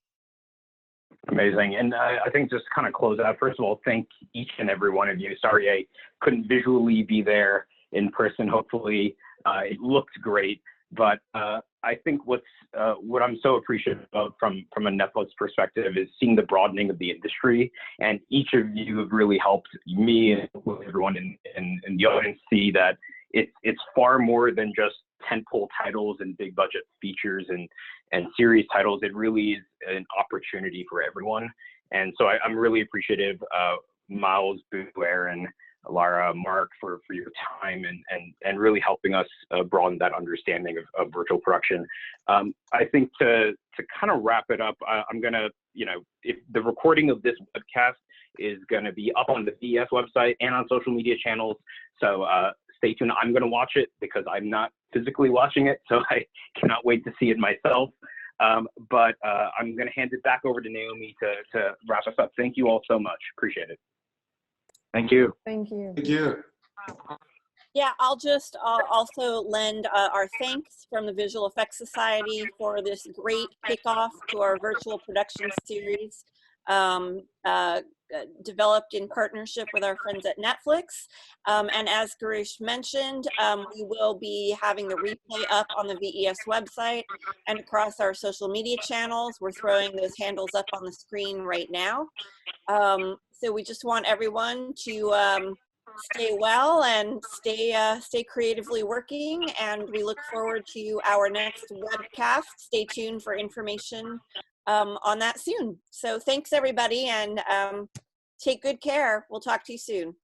Amazing. And I think just kind of close out, first of all, thank each and every one of you. Sorry I couldn't visually be there in person. Hopefully it looked great. But I think what I'm so appreciative of from a Netflix perspective is seeing the broadening of the industry, and each of you have really helped me and everyone in the audience see that it's far more than just tentpole titles and big budget features and series titles. It really is an opportunity for everyone, and so I'm really appreciative. Miles, Boo, Aaron, Lara, Mark, for your time and really helping us broaden that understanding of virtual production. I think to kind of wrap it up, I'm gonna, if the recording of this webcast is gonna be up on the VES website and on social media channels. So stay tuned. I'm gonna watch it because I'm not physically watching it, so I cannot wait to see it myself. But I'm gonna hand it back over to Naomi to wrap us up. Thank you all so much. Appreciate it. Thank you. Thank you. Thank you. Yeah, I'll also lend our thanks from the Visual Effects Society for this great kickoff to our virtual production series, developed in partnership with our friends at Netflix. And as Girish mentioned, we will be having the replay up on the VES website and across our social media channels. We're throwing those handles up on the screen right now. So we just want everyone to stay well and stay creatively working, and we look forward to our next webcast. Stay tuned for information on that soon. So thanks everybody, and take good care. We'll talk to you soon.